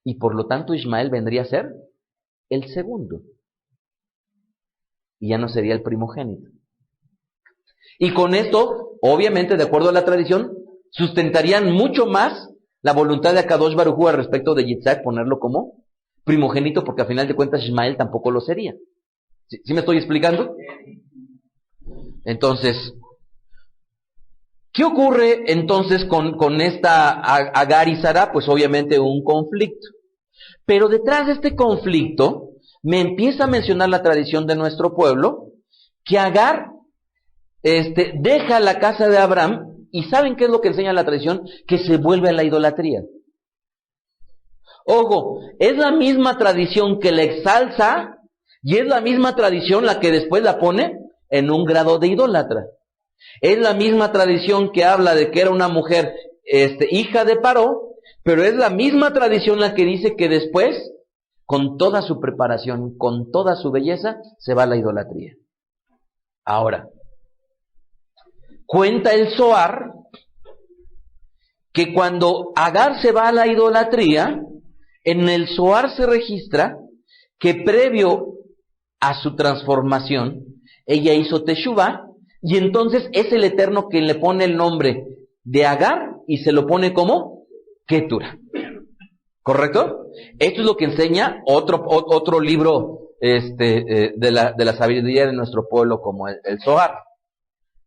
Y por lo tanto Ismael vendría a ser el segundo. Y ya no sería el primogénito. Y con esto, obviamente, de acuerdo a la tradición, sustentarían mucho más la voluntad de Akadosh Baruj Hu al respecto de Yitzhak, ponerlo como primogénito, porque a final de cuentas Ismael tampoco lo sería. ¿Sí me estoy explicando? Entonces, ¿qué ocurre entonces con esta Agar y Sara? Pues obviamente un conflicto. Pero detrás de este conflicto, me empieza a mencionar la tradición de nuestro pueblo, que Agar deja la casa de Abraham, y ¿saben qué es lo que enseña la tradición? Que se vuelve a la idolatría. Ojo, es la misma tradición que la exalza, y es la misma tradición la que después la pone en un grado de idólatra. Es la misma tradición que habla de que era una mujer hija de Paró, pero es la misma tradición la que dice que después, con toda su preparación, con toda su belleza, se va a la idolatría. Ahora, cuenta el Zohar que cuando Agar se va a la idolatría, en el Zohar se registra que previo a su transformación, ella hizo Teshuvah, y entonces es el Eterno quien le pone el nombre de Agar y se lo pone como Ketura. ¿Correcto? Esto es lo que enseña otro libro de la sabiduría de nuestro pueblo, como el Zohar,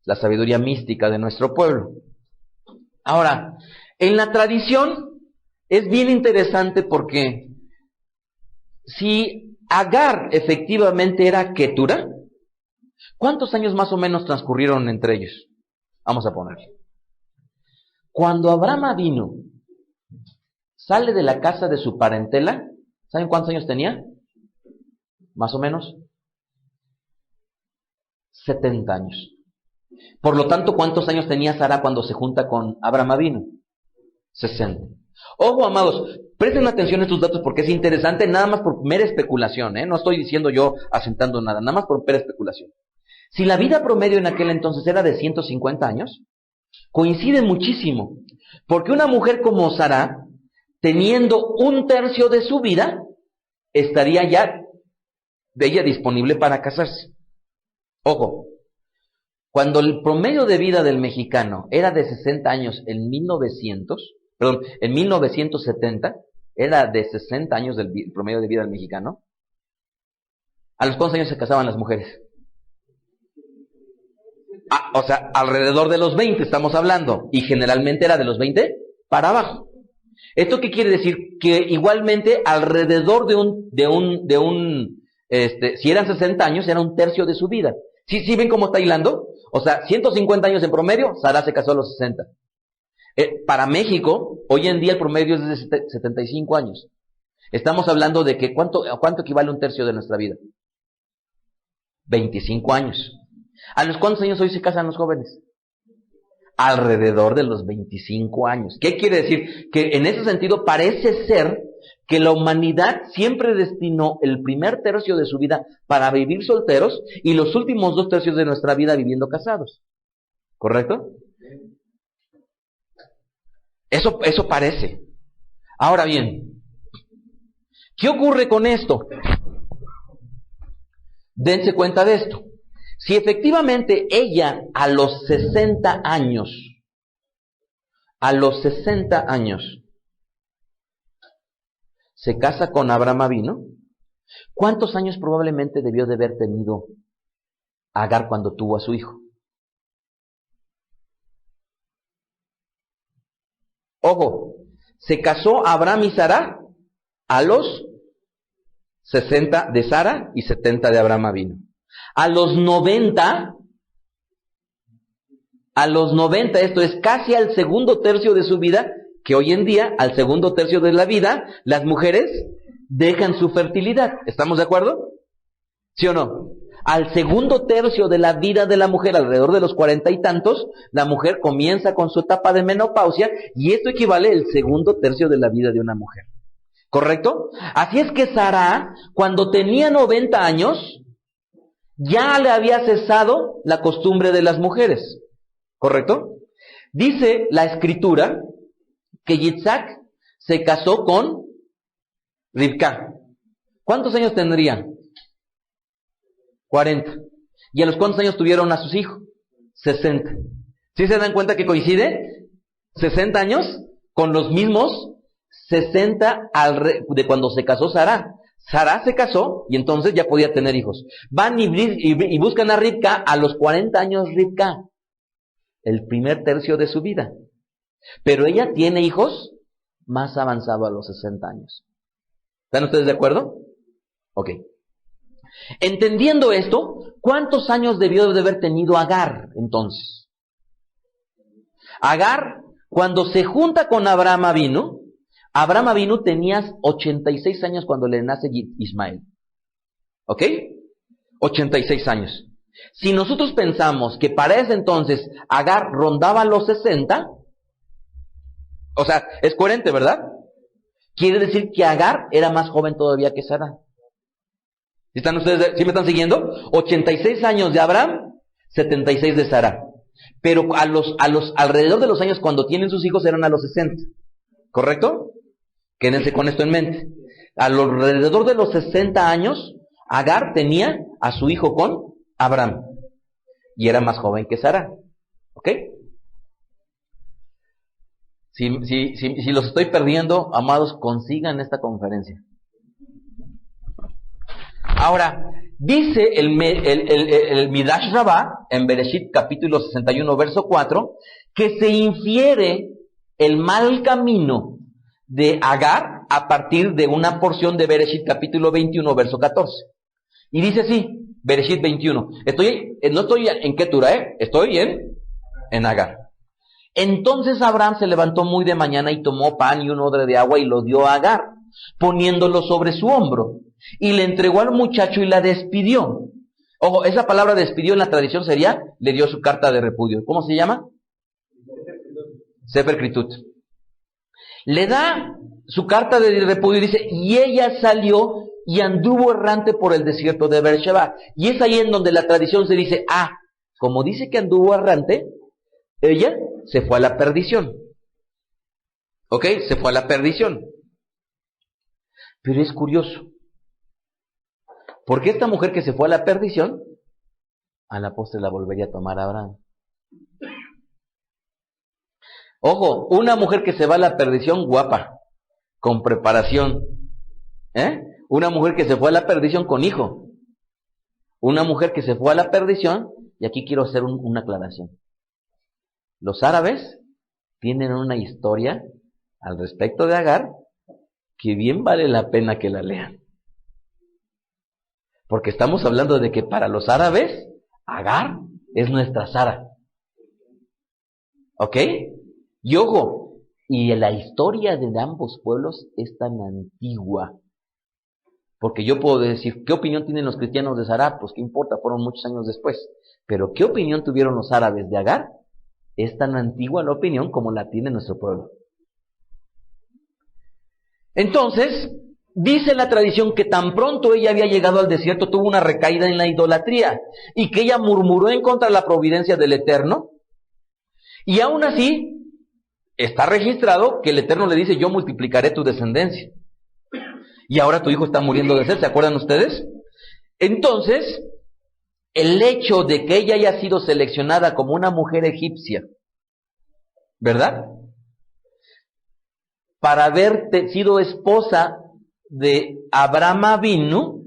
la sabiduría mística de nuestro pueblo. Ahora, en la tradición es bien interesante porque si Agar efectivamente era Ketura, ¿cuántos años más o menos transcurrieron entre ellos? Vamos a poner. Cuando Abraham vino, sale de la casa de su parentela, ¿saben cuántos años tenía? Más o menos 70 años. Por lo tanto, ¿cuántos años tenía Sara cuando se junta con Abraham Avinu? 60. Ojo, amados, presten atención a estos datos porque es interesante, nada más por mera especulación, no estoy diciendo yo asentando nada, nada más por mera especulación. Si la vida promedio en aquel entonces era de 150 años, coincide muchísimo, porque una mujer como Sara, teniendo un tercio de su vida, estaría ya de ella disponible para casarse. Ojo, cuando el promedio de vida del mexicano era de 60 años en 1970, era de 60 años el promedio de vida del mexicano. ¿A los cuántos años se casaban las mujeres? O sea, alrededor de los 20 estamos hablando, y generalmente era de los 20 para abajo. ¿Esto qué quiere decir? Que igualmente alrededor si eran 60 años, era un tercio de su vida. ¿Sí ven cómo está hilando? O sea, 150 años en promedio, Sara se casó a los 60. Para México, hoy en día el promedio es de 75 años. Estamos hablando de que ¿cuánto equivale un tercio de nuestra vida? 25 años. ¿A los cuántos años hoy se casan los jóvenes? Alrededor de los 25 años. ¿Qué quiere decir? Que en ese sentido parece ser que la humanidad siempre destinó el primer tercio de su vida para vivir solteros y los últimos 2 tercios de nuestra vida viviendo casados. ¿Correcto? Eso parece. Ahora bien, ¿qué ocurre con esto? Dense cuenta de esto. Si efectivamente ella a los 60 años, se casa con Abraham Avinu, ¿cuántos años probablemente debió de haber tenido Agar cuando tuvo a su hijo? Ojo, se casó Abraham y Sara a los 60 de Sara y 70 de Abraham Avinu. A los 90, esto es casi al segundo tercio de su vida, que hoy en día, al segundo tercio de la vida, las mujeres dejan su fertilidad. ¿Estamos de acuerdo? ¿Sí o no? Al segundo tercio de la vida de la mujer, alrededor de los 40 y tantos, la mujer comienza con su etapa de menopausia, y esto equivale al segundo tercio de la vida de una mujer. ¿Correcto? Así es que Sara, cuando tenía 90 años, ya le había cesado la costumbre de las mujeres. ¿Correcto? Dice la escritura que Yitzhak se casó con Rivka. ¿Cuántos años tendrían? 40. ¿Y a los cuántos años tuvieron a sus hijos? 60. ¿Sí se dan cuenta que coincide? 60 años con los mismos 60 de cuando se casó Sara. Sara se casó y entonces ya podía tener hijos. Van y buscan a Rivka a los 40 años Rivka. El primer tercio de su vida. Pero ella tiene hijos más avanzados a los 60 años. ¿Están ustedes de acuerdo? Ok. Entendiendo esto, ¿cuántos años debió de haber tenido Agar entonces? Agar, cuando se junta con Abraham Avinu tenía 86 años cuando le nace Ismael. ¿Ok? 86 años. Si nosotros pensamos que para ese entonces Agar rondaba los 60, o sea, es coherente, ¿verdad? Quiere decir que Agar era más joven todavía que Sara. ¿Están ustedes, sí me están siguiendo? 86 años de Abraham, 76 de Sara. Pero alrededor de los años cuando tienen sus hijos eran a los 60. ¿Correcto? Quédense con esto en mente. Alrededor de los 60 años, Agar tenía a su hijo con Abraham. Y era más joven que Sara. ¿Ok? Si los estoy perdiendo, amados, consigan esta conferencia. Ahora, dice el Midrash Rabbah, en Bereshit capítulo 61, verso 4, que se infiere el mal camino de Agar a partir de una porción de Bereshit capítulo 21, verso 14. Y dice así, Bereshit 21. No estoy en Ketura, estoy en Agar. Entonces Abraham se levantó muy de mañana y tomó pan y un odre de agua y lo dio a Agar, poniéndolo sobre su hombro. Y le entregó al muchacho y la despidió. Ojo, esa palabra despidió en la tradición sería, le dio su carta de repudio. ¿Cómo se llama? Sefer Kritut. Le da su carta de repudio y dice, y ella salió y anduvo errante por el desierto de Beersheba. Y es ahí en donde la tradición se dice, como dice que anduvo errante, ella se fue a la perdición. ¿Ok? Se fue a la perdición. Pero es curioso. Porque esta mujer que se fue a la perdición, a la postre la volvería a tomar Abraham. Ojo, una mujer que se va a la perdición guapa, con preparación. Una mujer que se fue a la perdición con hijo. Una mujer que se fue a la perdición, y aquí quiero hacer una aclaración. Los árabes tienen una historia al respecto de Agar que bien vale la pena que la lean. Porque estamos hablando de que para los árabes, Agar es nuestra Sara. ¿Ok? Y ojo, y la historia de ambos pueblos es tan antigua. Porque yo puedo decir, ¿qué opinión tienen los cristianos de Sara? Pues qué importa, fueron muchos años después. Pero ¿qué opinión tuvieron los árabes de Agar? Es tan antigua la opinión como la tiene nuestro pueblo. Entonces, dice la tradición que tan pronto ella había llegado al desierto, tuvo una recaída en la idolatría, y que ella murmuró en contra de la providencia del Eterno, y aún así, está registrado que el Eterno le dice, yo multiplicaré tu descendencia. Y ahora tu hijo está muriendo de sed, ¿se acuerdan ustedes? Entonces, el hecho de que ella haya sido seleccionada como una mujer egipcia, ¿verdad? Para haber sido esposa de Abraham Avinu,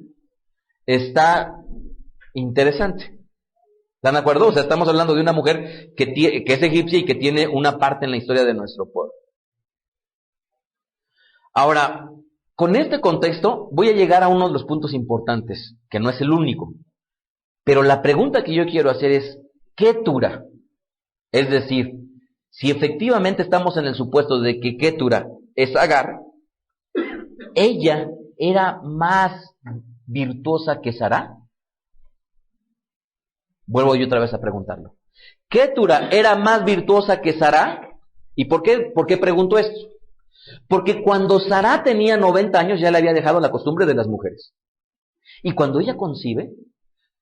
está interesante. ¿Están de acuerdo? O sea, estamos hablando de una mujer que es egipcia y que tiene una parte en la historia de nuestro pueblo. Ahora, con este contexto voy a llegar a uno de los puntos importantes, que no es el único. Pero la pregunta que yo quiero hacer es, ¿qué Tura? Es decir, si efectivamente estamos en el supuesto de que Ketura es Agar, ¿ella era más virtuosa que Sara? Vuelvo yo otra vez a preguntarlo. ¿Ketura era más virtuosa que Sara? ¿Y por qué pregunto esto? Porque cuando Sara tenía 90 años ya le había dejado la costumbre de las mujeres. Y cuando ella concibe,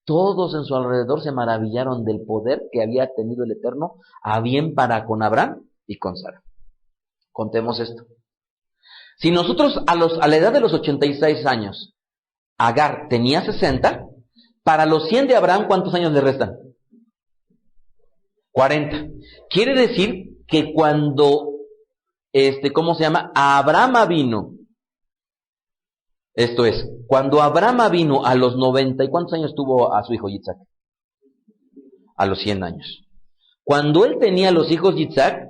todos en su alrededor se maravillaron del poder que había tenido el Eterno a bien para con Abraham y con Sara. Contemos esto. Si nosotros a la edad de los 86 años, Agar tenía 60, para los 100 de Abraham, ¿cuántos años le restan? 40. Quiere decir que cuando, Abraham vino, esto es, cuando Abraham vino a los 90, ¿y cuántos años tuvo a su hijo Yitzhak? A los 100 años. Cuando él tenía los hijos Yitzhak,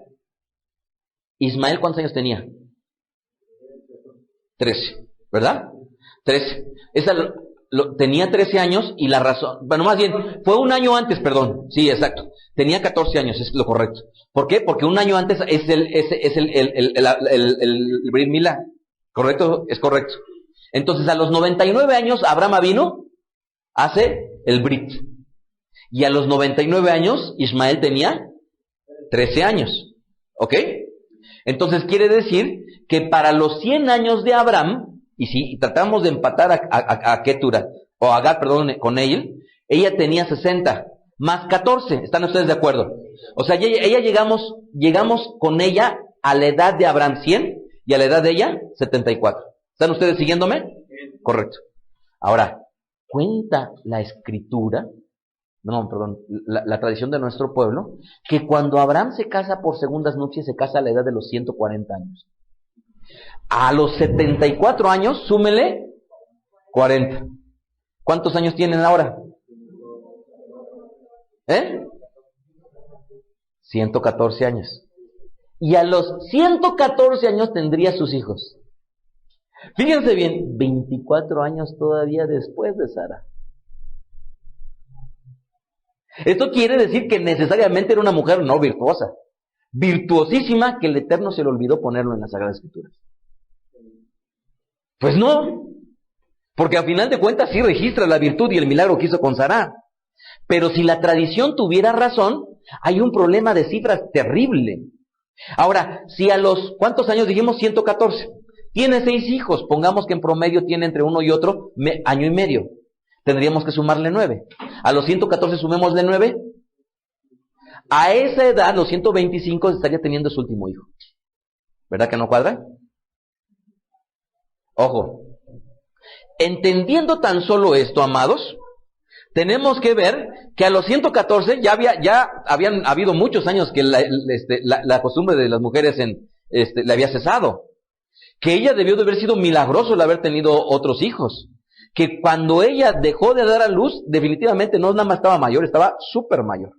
Ismael, ¿cuántos años tenía? 13, ¿verdad? 13. Tenía 13 años y la razón, bueno, más bien, fue un año antes, perdón, sí, exacto. Tenía 14 años, es lo correcto. ¿Por qué? Porque un año antes es el Brit Milá. ¿Correcto? Es correcto. Entonces, a los 99 años, Abraham vino, hace el Brit. Y a los 99 años, Ismael tenía 13 años. ¿Ok? Entonces, quiere decir que para los 100 años de Abraham, y si tratamos de empatar a Ketura, o a Agar, perdón, con ella tenía 60, más 14. ¿Están ustedes de acuerdo? O sea, llegamos con ella a la edad de Abraham 100, y a la edad de ella 74. ¿Están ustedes siguiéndome? Correcto. Ahora, cuenta la escritura, la tradición de nuestro pueblo, que cuando Abraham se casa por segundas nupcias, se casa a la edad de los 140 años. A los 74 años, súmele 40. ¿Cuántos años tienen ahora? 114 años. Y a los 114 años tendría sus hijos. Fíjense bien, 24 años todavía después de Sara. Esto quiere decir que necesariamente era una mujer no virtuosa, virtuosísima, que el Eterno se le olvidó ponerlo en las Sagradas Escrituras. Pues no, porque al final de cuentas sí registra la virtud y el milagro que hizo con Sara. Pero si la tradición tuviera razón, hay un problema de cifras terrible. Ahora, si a los, ¿cuántos años dijimos? 114. Tiene 6 hijos, pongamos que en promedio tiene entre uno y otro año y medio. Tendríamos que sumarle 9. A los 114 sumémosle 9. A esa edad, los 125 estaría teniendo su último hijo. ¿Verdad que no cuadra? Ojo. Entendiendo tan solo esto, amados, tenemos que ver que a los 114 ya habían habido muchos años que la costumbre de las mujeres le había cesado. Que ella debió de haber sido milagroso el haber tenido otros hijos. Que cuando ella dejó de dar a luz, definitivamente no nada más estaba mayor, estaba súper mayor.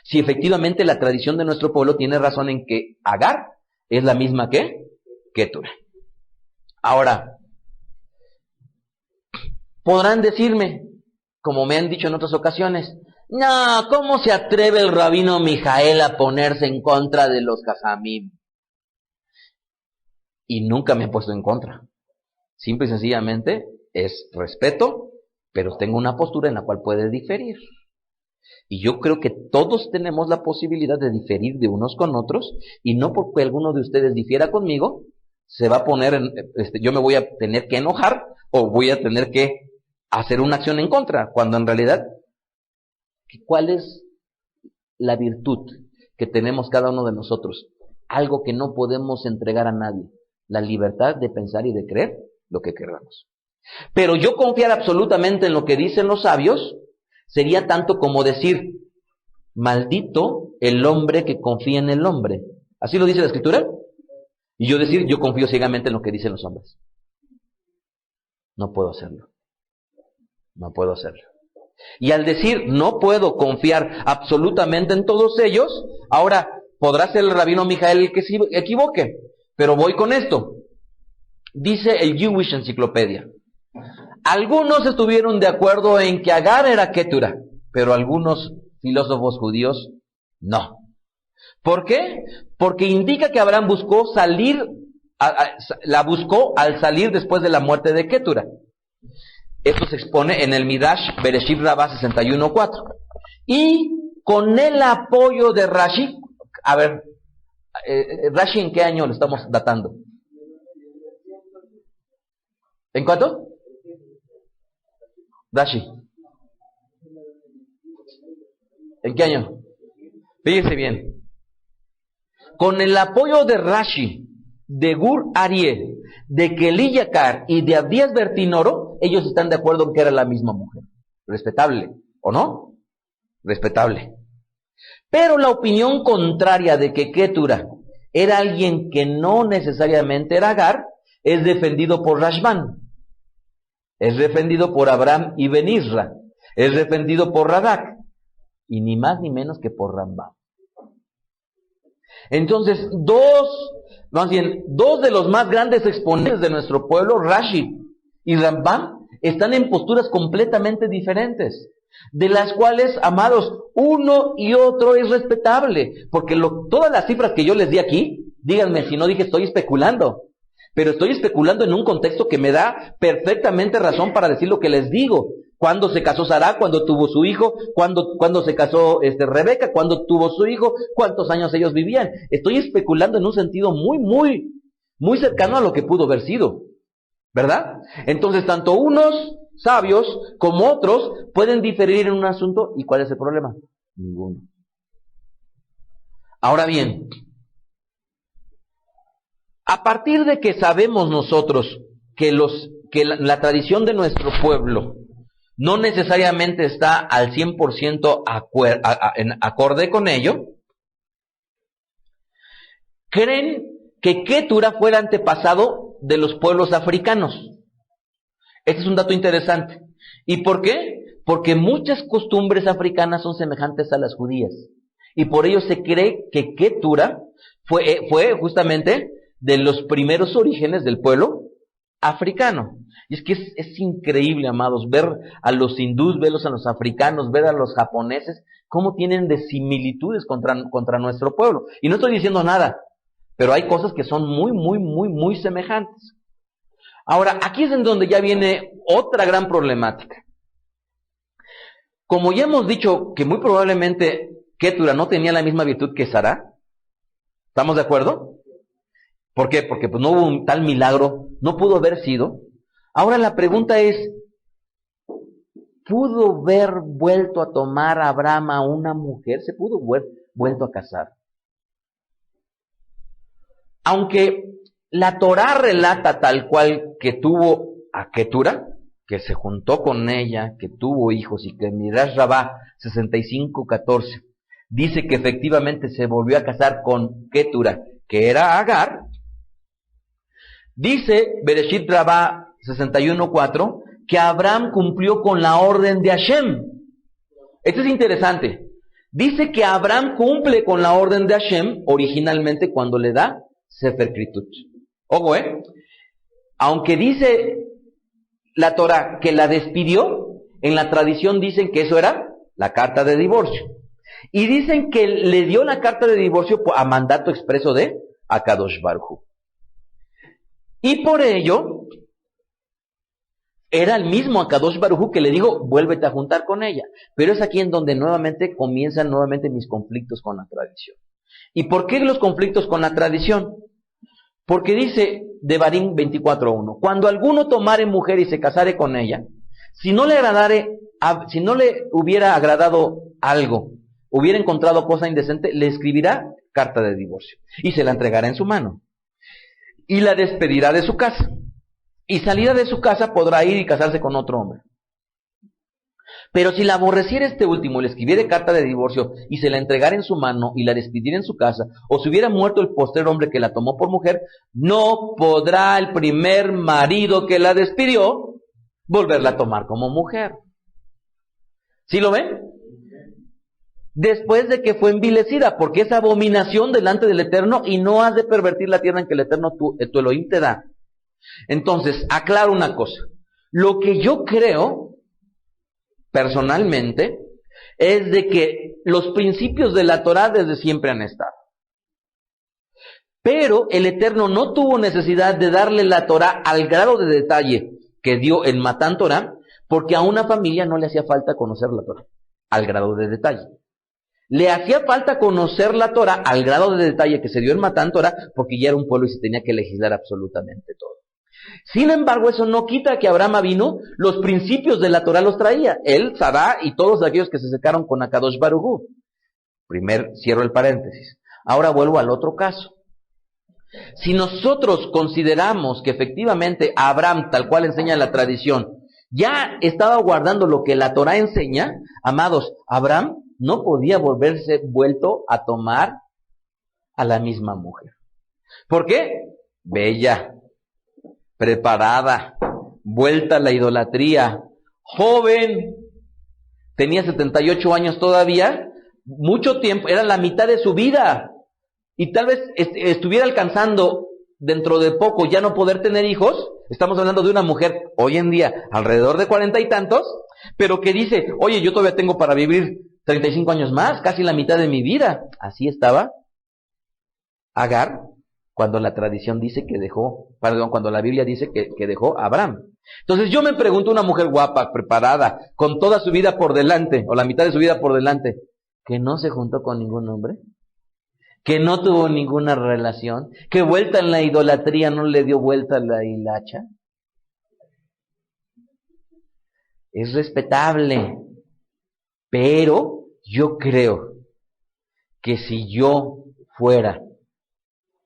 Si efectivamente la tradición de nuestro pueblo tiene razón en que Agar es la misma que Ketura. Ahora, podrán decirme, como me han dicho en otras ocasiones, no, ¿cómo se atreve el rabino Mijael a ponerse en contra de los jajamim? Y nunca me he puesto en contra. Simple y sencillamente es respeto, pero tengo una postura en la cual puede diferir. Y yo creo que todos tenemos la posibilidad de diferir de unos con otros, y no porque alguno de ustedes difiera conmigo, se va a poner yo me voy a tener que enojar, o voy a tener que hacer una acción en contra, cuando en realidad, ¿cuál es la virtud que tenemos cada uno de nosotros? Algo que no podemos entregar a nadie, la libertad de pensar y de creer lo que queramos. Pero yo confiar absolutamente en lo que dicen los sabios, sería tanto como decir, maldito el hombre que confía en el hombre. ¿Así lo dice la Escritura? Y yo decir, yo confío ciegamente en lo que dicen los hombres. No puedo hacerlo. No puedo hacerlo. Y al decir, no puedo confiar absolutamente en todos ellos, ahora podrá ser el rabino Mijael el que se equivoque. Pero voy con esto. Dice el Jewish Encyclopedia. Algunos estuvieron de acuerdo en que Agar era Ketura, pero algunos filósofos judíos no. ¿Por qué? Porque indica que Abraham buscó salir, la buscó al salir después de la muerte de Ketura. Esto se expone en el Midrash Bereshit Rabbah 61:4. Y con el apoyo de Rashi, a ver, Rashi, ¿en qué año lo estamos datando? ¿En cuánto? Rashi. ¿En qué año? Fíjense bien. Con el apoyo de Rashi, de Gur Aryeh, de Keli Yakar y de Abdías Bertinoro, ellos están de acuerdo en que era la misma mujer. Respetable, ¿o no? Respetable. Pero la opinión contraria de que Ketura era alguien que no necesariamente era Agar, es defendido por Rashban, es defendido por Abraham y Ben Isra, es defendido por Radak, y ni más ni menos que por Rambam. Entonces, dos de los más grandes exponentes de nuestro pueblo, Rashi y Rambam, están en posturas completamente diferentes, de las cuales, amados, uno y otro es respetable, porque todas las cifras que yo les di aquí, díganme si no dije estoy especulando, pero estoy especulando en un contexto que me da perfectamente razón para decir lo que les digo. Cuándo se casó Sará, cuándo tuvo su hijo, cuándo se casó Rebeca, cuándo tuvo su hijo, cuántos años ellos vivían. Estoy especulando en un sentido muy cercano a lo que pudo haber sido, ¿verdad? Entonces, tanto unos sabios como otros pueden diferir en un asunto. ¿Y cuál es el problema? Ninguno. Ahora bien, a partir de que sabemos nosotros que la tradición de nuestro pueblo no necesariamente está al 100% en acorde con ello, creen que Ketura fue el antepasado de los pueblos africanos. Este es un dato interesante. ¿Y por qué? Porque muchas costumbres africanas son semejantes a las judías. Y por ello se cree que Ketura fue justamente de los primeros orígenes del pueblo africano. Y es que es increíble, amados, ver a los hindús, verlos a los africanos, ver a los japoneses, cómo tienen de similitudes contra nuestro pueblo. Y no estoy diciendo nada, pero hay cosas que son muy semejantes. Ahora, aquí es en donde ya viene otra gran problemática. Como ya hemos dicho que muy probablemente Ketura no tenía la misma virtud que Sará, ¿estamos de acuerdo? ¿Por qué? Porque pues no hubo un tal milagro, no pudo haber sido. Ahora la pregunta es, ¿pudo haber vuelto a tomar a Abraham a una mujer? ¿Se pudo haber vuelto a casar? Aunque la Torá relata tal cual que tuvo a Ketura, que se juntó con ella, que tuvo hijos, y que Midrash Rabbah 65:14 dice que efectivamente se volvió a casar con Ketura, que era Agar. Dice Bereshit Rabbah 61:4 que Abraham cumplió con la orden de Hashem. Esto es interesante. Dice que Abraham cumple con la orden de Hashem originalmente cuando le da Sefer Kritut. Ojo, aunque dice la Torah que la despidió, en la tradición dicen que eso era la carta de divorcio. Y dicen que le dio la carta de divorcio a mandato expreso de Akadosh Baruj Hu. Y por ello, era el mismo Akadosh Baruj Hu que le dijo, vuélvete a juntar con ella. Pero es aquí en donde comienzan mis conflictos con la tradición. ¿Y por qué los conflictos con la tradición? Porque dice Devarim 24:1, cuando alguno tomare mujer y se casare con ella, si no le hubiera agradado algo, hubiera encontrado cosa indecente, le escribirá carta de divorcio y se la entregará en su mano. Y la despedirá de su casa. Y salida de su casa podrá ir y casarse con otro hombre. Pero si la aborreciera este último, le escribiera carta de divorcio y se la entregara en su mano y la despidiera en su casa, o si hubiera muerto el postrer hombre que la tomó por mujer, no podrá el primer marido que la despidió volverla a tomar como mujer. ¿Sí lo ven? Después de que fue envilecida, porque es abominación delante del Eterno y no has de pervertir la tierra en que el Eterno tu Elohim te da. Entonces, aclaro una cosa. Lo que yo creo, personalmente, es de que los principios de la Torá desde siempre han estado. Pero el Eterno no tuvo necesidad de darle la Torá al grado de detalle que dio en Matán Torá, porque a una familia no le hacía falta conocer la Torá al grado de detalle. Le hacía falta conocer la Torá al grado de detalle que se dio en Matán Torá, porque ya era un pueblo y se tenía que legislar absolutamente todo. Sin embargo, eso no quita que Abraham Avinu los principios de la Torá los traía. Él, Sará y todos aquellos que se secaron con Akadosh Baruj Hu. Cierro el paréntesis. Ahora vuelvo al otro caso. Si nosotros consideramos que efectivamente Abraham, tal cual enseña la tradición, ya estaba guardando lo que la Torá enseña, amados, Abraham no podía volverse vuelto a tomar a la misma mujer. ¿Por qué? Bella, preparada, vuelta a la idolatría, joven, tenía 78 años todavía, mucho tiempo, era la mitad de su vida. Y tal vez estuviera alcanzando dentro de poco ya no poder tener hijos. Estamos hablando de una mujer hoy en día alrededor de 40 y tantos, pero que dice, oye, yo todavía tengo para vivir 35 años más, casi la mitad de mi vida. Así estaba Agar cuando la tradición dice que dejó, cuando la Biblia dice que dejó a Abraham. Entonces yo me pregunto, una mujer guapa, preparada, con toda su vida por delante, o la mitad de su vida por delante, que no se juntó con ningún hombre, que no tuvo ninguna relación, que vuelta en la idolatría no le dio vuelta a la hilacha. Es respetable, pero yo creo que si yo fuera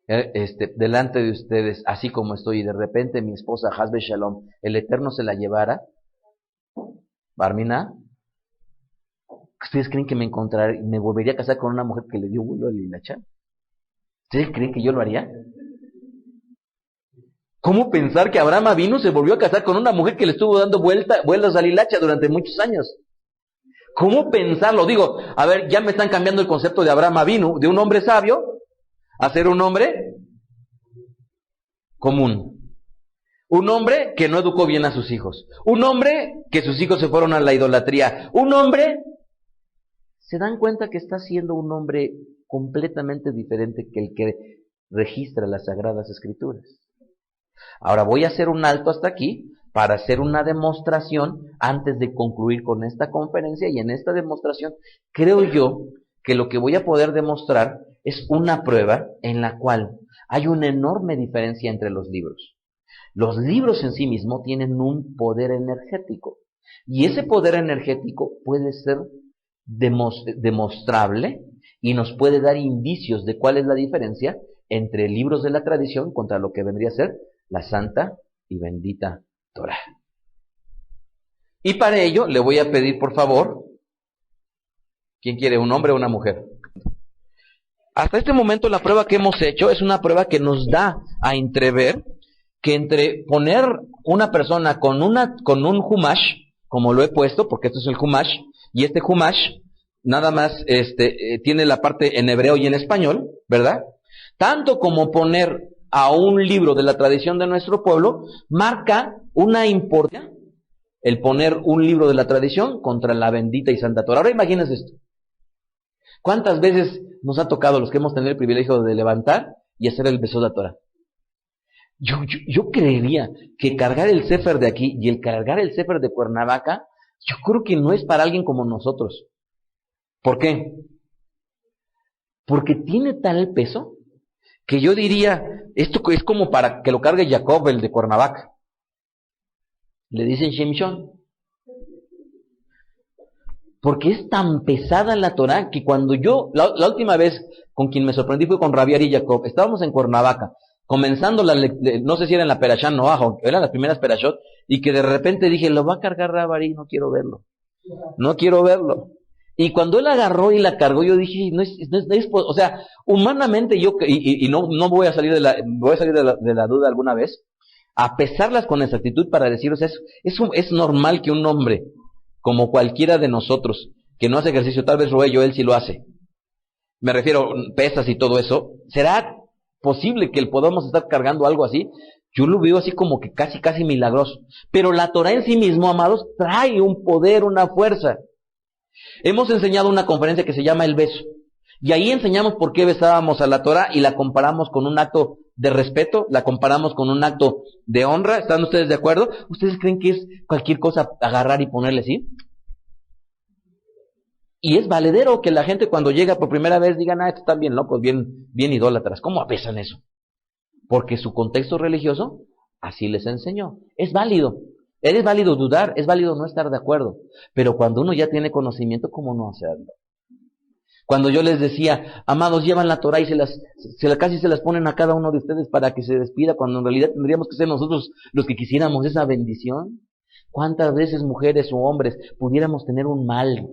delante de ustedes, así como estoy, y de repente mi esposa, Hasbe Shalom, el Eterno se la llevara, Barmina, ¿ustedes creen que me volvería a casar con una mujer que le dio vuelo a la hilacha? ¿Ustedes creen que yo lo haría? ¿Cómo pensar que Abraham Avinu se volvió a casar con una mujer que le estuvo dando vuelos a la hilacha durante muchos años? ¿Cómo pensarlo? Digo, a ver, ya me están cambiando el concepto de Abraham Avinu, de un hombre sabio, a ser un hombre común. Un hombre que no educó bien a sus hijos. Un hombre que sus hijos se fueron a la idolatría. Un hombre, ¿se dan cuenta que está siendo un hombre completamente diferente que el que registra las Sagradas Escrituras? Ahora voy a hacer un alto hasta aquí para hacer una demostración antes de concluir con esta conferencia, y en esta demostración creo yo que lo que voy a poder demostrar es una prueba en la cual hay una enorme diferencia entre los libros. Los libros en sí mismos tienen un poder energético, y ese poder energético puede ser demostrable y nos puede dar indicios de cuál es la diferencia entre libros de la tradición contra lo que vendría a ser la santa y bendita Torá. Y para ello le voy a pedir, por favor, ¿quién quiere, un hombre o una mujer? Hasta este momento la prueba que hemos hecho es una prueba que nos da a entrever que entre poner una persona con un humash, como lo he puesto, porque esto es el humash, y este humash nada más tiene la parte en hebreo y en español, ¿verdad? Tanto como poner a un libro de la tradición de nuestro pueblo, marca una importancia el poner un libro de la tradición contra la bendita y santa Torah. Ahora imagínense esto. ¿Cuántas veces nos ha tocado los que hemos tenido el privilegio de levantar y hacer el beso de la Torah? Yo creería que cargar el Sefer de aquí y el cargar el Sefer de Cuernavaca, yo creo que no es para alguien como nosotros. ¿Por qué? Porque tiene tal peso que yo diría, esto es como para que lo cargue Jacob, el de Cuernavaca. Le dicen Shemshon. Porque es tan pesada la Torah que cuando yo, la última vez con quien me sorprendí fue con Rabiar y Jacob. Estábamos en Cuernavaca, comenzando no sé si era en la Perashá Noah, eran las primeras Perashot, y que de repente dije, lo va a cargar Rabari, no quiero verlo. No quiero verlo. Y cuando él agarró y la cargó, yo dije, o sea, humanamente yo, y no voy a salir de la duda alguna vez, a pesarlas con exactitud para deciros, es normal que un hombre, como cualquiera de nosotros, que no hace ejercicio, tal vez Roello, él sí lo hace. Me refiero, pesas y todo eso, ¿será posible que podamos estar cargando algo así? Yo lo veo así como que casi milagroso. Pero la Torah en sí mismo, amados, trae un poder, una fuerza. Hemos enseñado una conferencia que se llama El Beso. Y ahí enseñamos por qué besábamos a la Torah y la comparamos con un acto de respeto, la comparamos con un acto de honra. ¿Están ustedes de acuerdo? ¿Ustedes creen que es cualquier cosa agarrar y ponerle así? Y es valedero que la gente cuando llega por primera vez digan, estos están bien locos, bien idólatras. ¿Cómo besan eso? Porque su contexto religioso así les enseñó. Es válido. Es válido dudar, es válido no estar de acuerdo. Pero cuando uno ya tiene conocimiento, ¿cómo no hacerlo? Cuando yo les decía, amados, llevan la Torah y casi se las ponen a cada uno de ustedes para que se despida, cuando en realidad tendríamos que ser nosotros los que quisiéramos esa bendición. ¿Cuántas veces mujeres o hombres pudiéramos tener un mal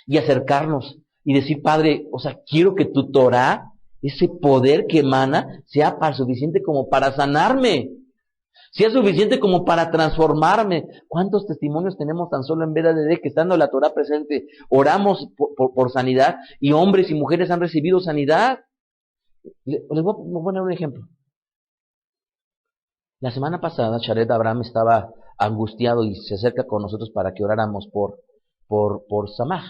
y acercarnos y decir, Padre, quiero que tu Torah, ese poder que emana, sea suficiente como para sanarme, sea suficiente como para transformarme? ¿Cuántos testimonios tenemos tan solo en VDD que estando la Torah presente, oramos por sanidad y hombres y mujeres han recibido sanidad? Les voy a poner un ejemplo. La semana pasada, Sharet Abraham estaba angustiado y se acerca con nosotros para que oráramos por Samaj,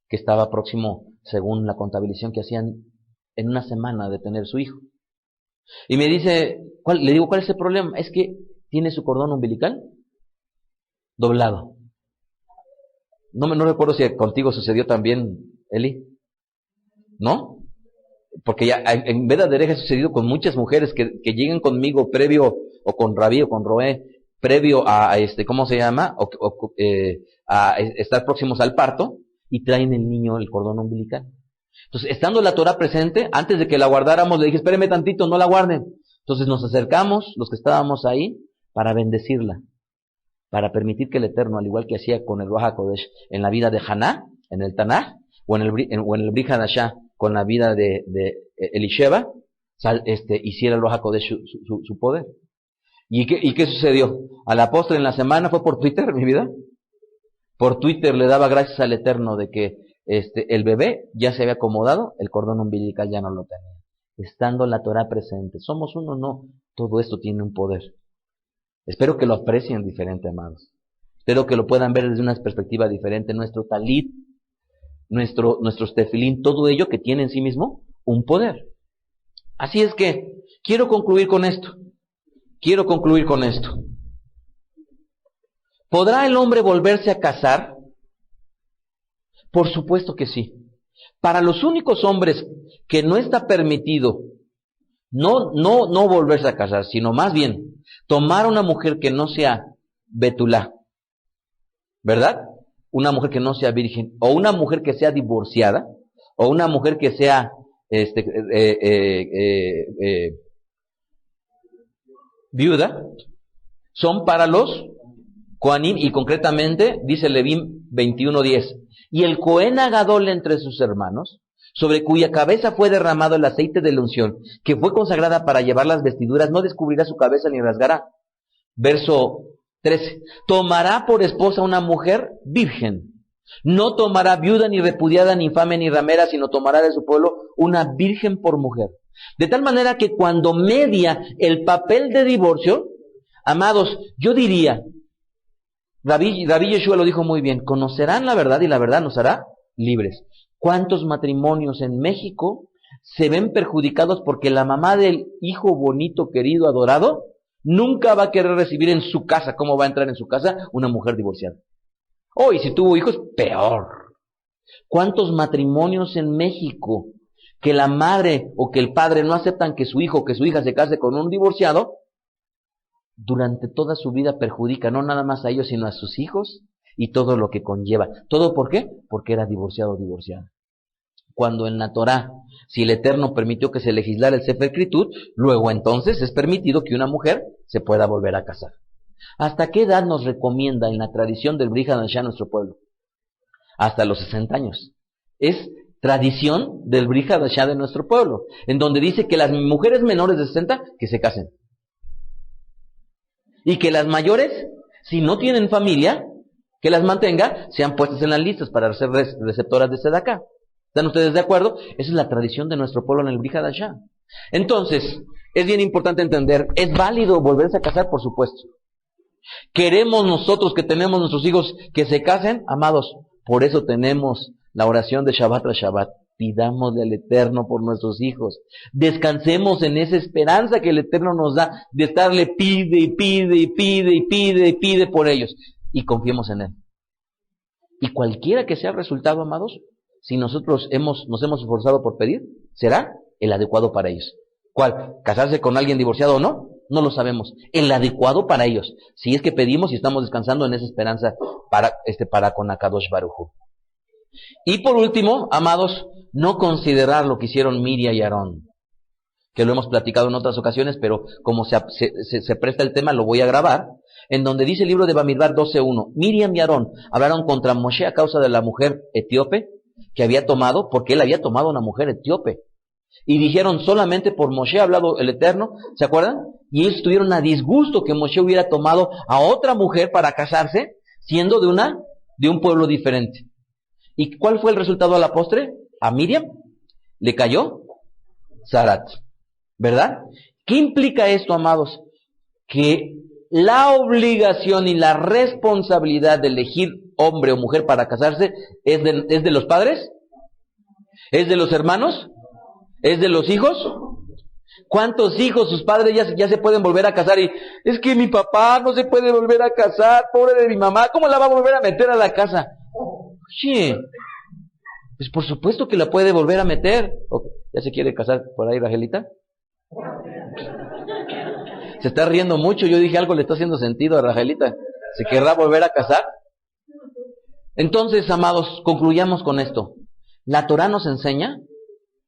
que estaba próximo, según la contabilización que hacían, en una semana de tener su hijo. Y me dice, le digo, ¿cuál es el problema? Es que tiene su cordón umbilical doblado. No recuerdo si contigo sucedió también, Eli. ¿No? Porque ya en VDD ha sucedido con muchas mujeres que llegan conmigo previo, o con Rabí o con Roé, previo a ¿cómo se llama? A estar próximos al parto, y traen el niño el cordón umbilical. Entonces, estando la Torah presente, antes de que la guardáramos, le dije, espéreme tantito, no la guarden. Entonces nos acercamos, los que estábamos ahí, para bendecirla, para permitir que el Eterno, al igual que hacía con el Ruach HaKodesh, en la vida de Haná, en el Tanaj, o en el Brit Hadashah, con la vida de Elisheva, hiciera el Ruach HaKodesh su poder. ¿Y qué sucedió? A la postre en la semana fue por Twitter, mi vida. Por Twitter le daba gracias al Eterno de que el bebé ya se había acomodado, el cordón umbilical ya no lo tenía. Estando la Torah presente. Somos uno, no. Todo esto tiene un poder. Espero que lo aprecien diferente, amados. Espero que lo puedan ver desde una perspectiva diferente. Nuestro talit, nuestros tefilín, todo ello que tiene en sí mismo un poder. Así es que quiero concluir con esto. ¿Podrá el hombre volverse a casar? Por supuesto que sí. Para los únicos hombres que no está permitido no volverse a casar, sino más bien tomar una mujer que no sea betulá, ¿verdad? Una mujer que no sea virgen, o una mujer que sea divorciada, o una mujer que sea viuda, son para los Kohanim, y concretamente dice Levín 21:10. Y el Cohen Agadol entre sus hermanos, sobre cuya cabeza fue derramado el aceite de la unción, que fue consagrada para llevar las vestiduras, no descubrirá su cabeza ni rasgará. Verso 13. Tomará por esposa una mujer virgen. No tomará viuda, ni repudiada, ni infame, ni ramera, sino tomará de su pueblo una virgen por mujer. De tal manera que cuando media el papel de divorcio, amados, yo diría, Rabí Yeshua lo dijo muy bien, conocerán la verdad y la verdad nos hará libres. ¿Cuántos matrimonios en México se ven perjudicados porque la mamá del hijo bonito, querido, adorado, nunca va a querer recibir en su casa? ¿Cómo va a entrar en su casa una mujer divorciada? Y si tuvo hijos, peor. ¿Cuántos matrimonios en México que la madre o que el padre no aceptan que su hijo o que su hija se case con un divorciado? Durante toda su vida perjudica no nada más a ellos, sino a sus hijos y todo lo que conlleva. ¿Todo por qué? Porque era divorciado o divorciada. Cuando en la Torah, si el Eterno permitió que se legislara el Sefer Kritut, luego entonces es permitido que una mujer se pueda volver a casar. ¿Hasta qué edad nos recomienda en la tradición del Brit Hadashah nuestro pueblo? Hasta los 60 años. Es tradición del Brit Hadashah de nuestro pueblo, en donde dice que las mujeres menores de 60 que se casen. Y que las mayores, si no tienen familia, que las mantenga, sean puestas en las listas para ser receptoras de Sedaká. ¿Están ustedes de acuerdo? Esa es la tradición de nuestro pueblo en el Brit Hadashah. Entonces, es bien importante entender, ¿es válido volverse a casar? Por supuesto. ¿Queremos nosotros que tenemos nuestros hijos que se casen? Amados, Por eso tenemos la oración de Shabbat tras Shabbat. Pidámosle al Eterno por nuestros hijos. Descansemos en esa esperanza que el Eterno nos da de estarle pide y pide y pide y pide y pide por ellos. Y confiemos en Él. Y cualquiera que sea el resultado, amados, si nosotros nos hemos esforzado por pedir, será el adecuado para ellos. ¿Cuál? ¿Casarse con alguien divorciado o no? No lo sabemos. El adecuado para ellos. Si es que pedimos y estamos descansando en esa esperanza para con Akadosh Baruj Hu. Y por último, amados, no considerar lo que hicieron Miriam y Aarón, que lo hemos platicado en otras ocasiones, pero como se presta el tema, lo voy a grabar, en donde dice el libro de Bamidbar 12:1, Miriam y Aarón hablaron contra Moshe a causa de la mujer etíope que había tomado, porque él había tomado una mujer etíope. Y dijeron, solamente por Moshe ha hablado el Eterno, ¿se acuerdan? Y ellos estuvieron a disgusto que Moshe hubiera tomado a otra mujer para casarse, siendo de un pueblo diferente. ¿Y cuál fue el resultado a la postre? A Miriam le cayó Zarat, ¿verdad? ¿Qué implica esto, amados? Que la obligación y la responsabilidad de elegir hombre o mujer para casarse es de los padres, es de los hermanos, es de los hijos. ¿Cuántos hijos sus padres ya se pueden volver a casar? Y es que mi papá no se puede volver a casar, pobre de mi mamá, ¿cómo la va a volver a meter a la casa? Oye, pues por supuesto que la puede volver a meter. ¿Ya se quiere casar por ahí, Rajelita? Se está riendo mucho, yo dije algo le está haciendo sentido a Rajelita. ¿Se querrá volver a casar? Entonces, amados, concluyamos con esto. La Torah nos enseña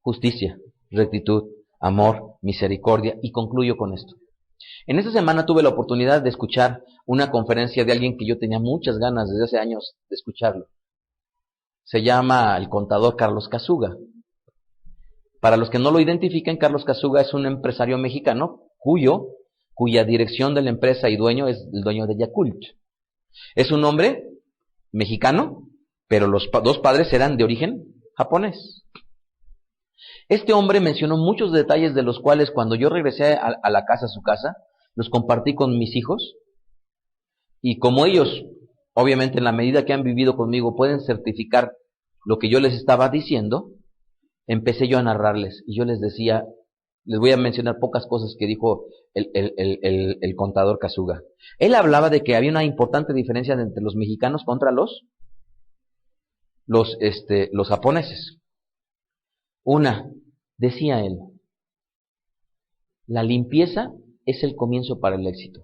justicia, rectitud, amor, misericordia, y concluyo con esto. En esta semana tuve la oportunidad de escuchar una conferencia de alguien que yo tenía muchas ganas desde hace años de escucharlo. Se llama el contador Carlos Casuga. Para los que no lo identifiquen, Carlos Casuga es un empresario mexicano cuya dirección de la empresa y dueño es el dueño de Yakult. Es un hombre mexicano, pero los dos padres eran de origen japonés. Este hombre mencionó muchos detalles de los cuales cuando yo regresé a la casa, a su casa, los compartí con mis hijos. Y como ellos, obviamente en la medida que han vivido conmigo, pueden certificar lo que yo les estaba diciendo, empecé yo a narrarles. Y yo les decía, les voy a mencionar pocas cosas que dijo el contador Casuga. Él hablaba de que había una importante diferencia entre los mexicanos contra los japoneses. Una, decía él, la limpieza es el comienzo para el éxito.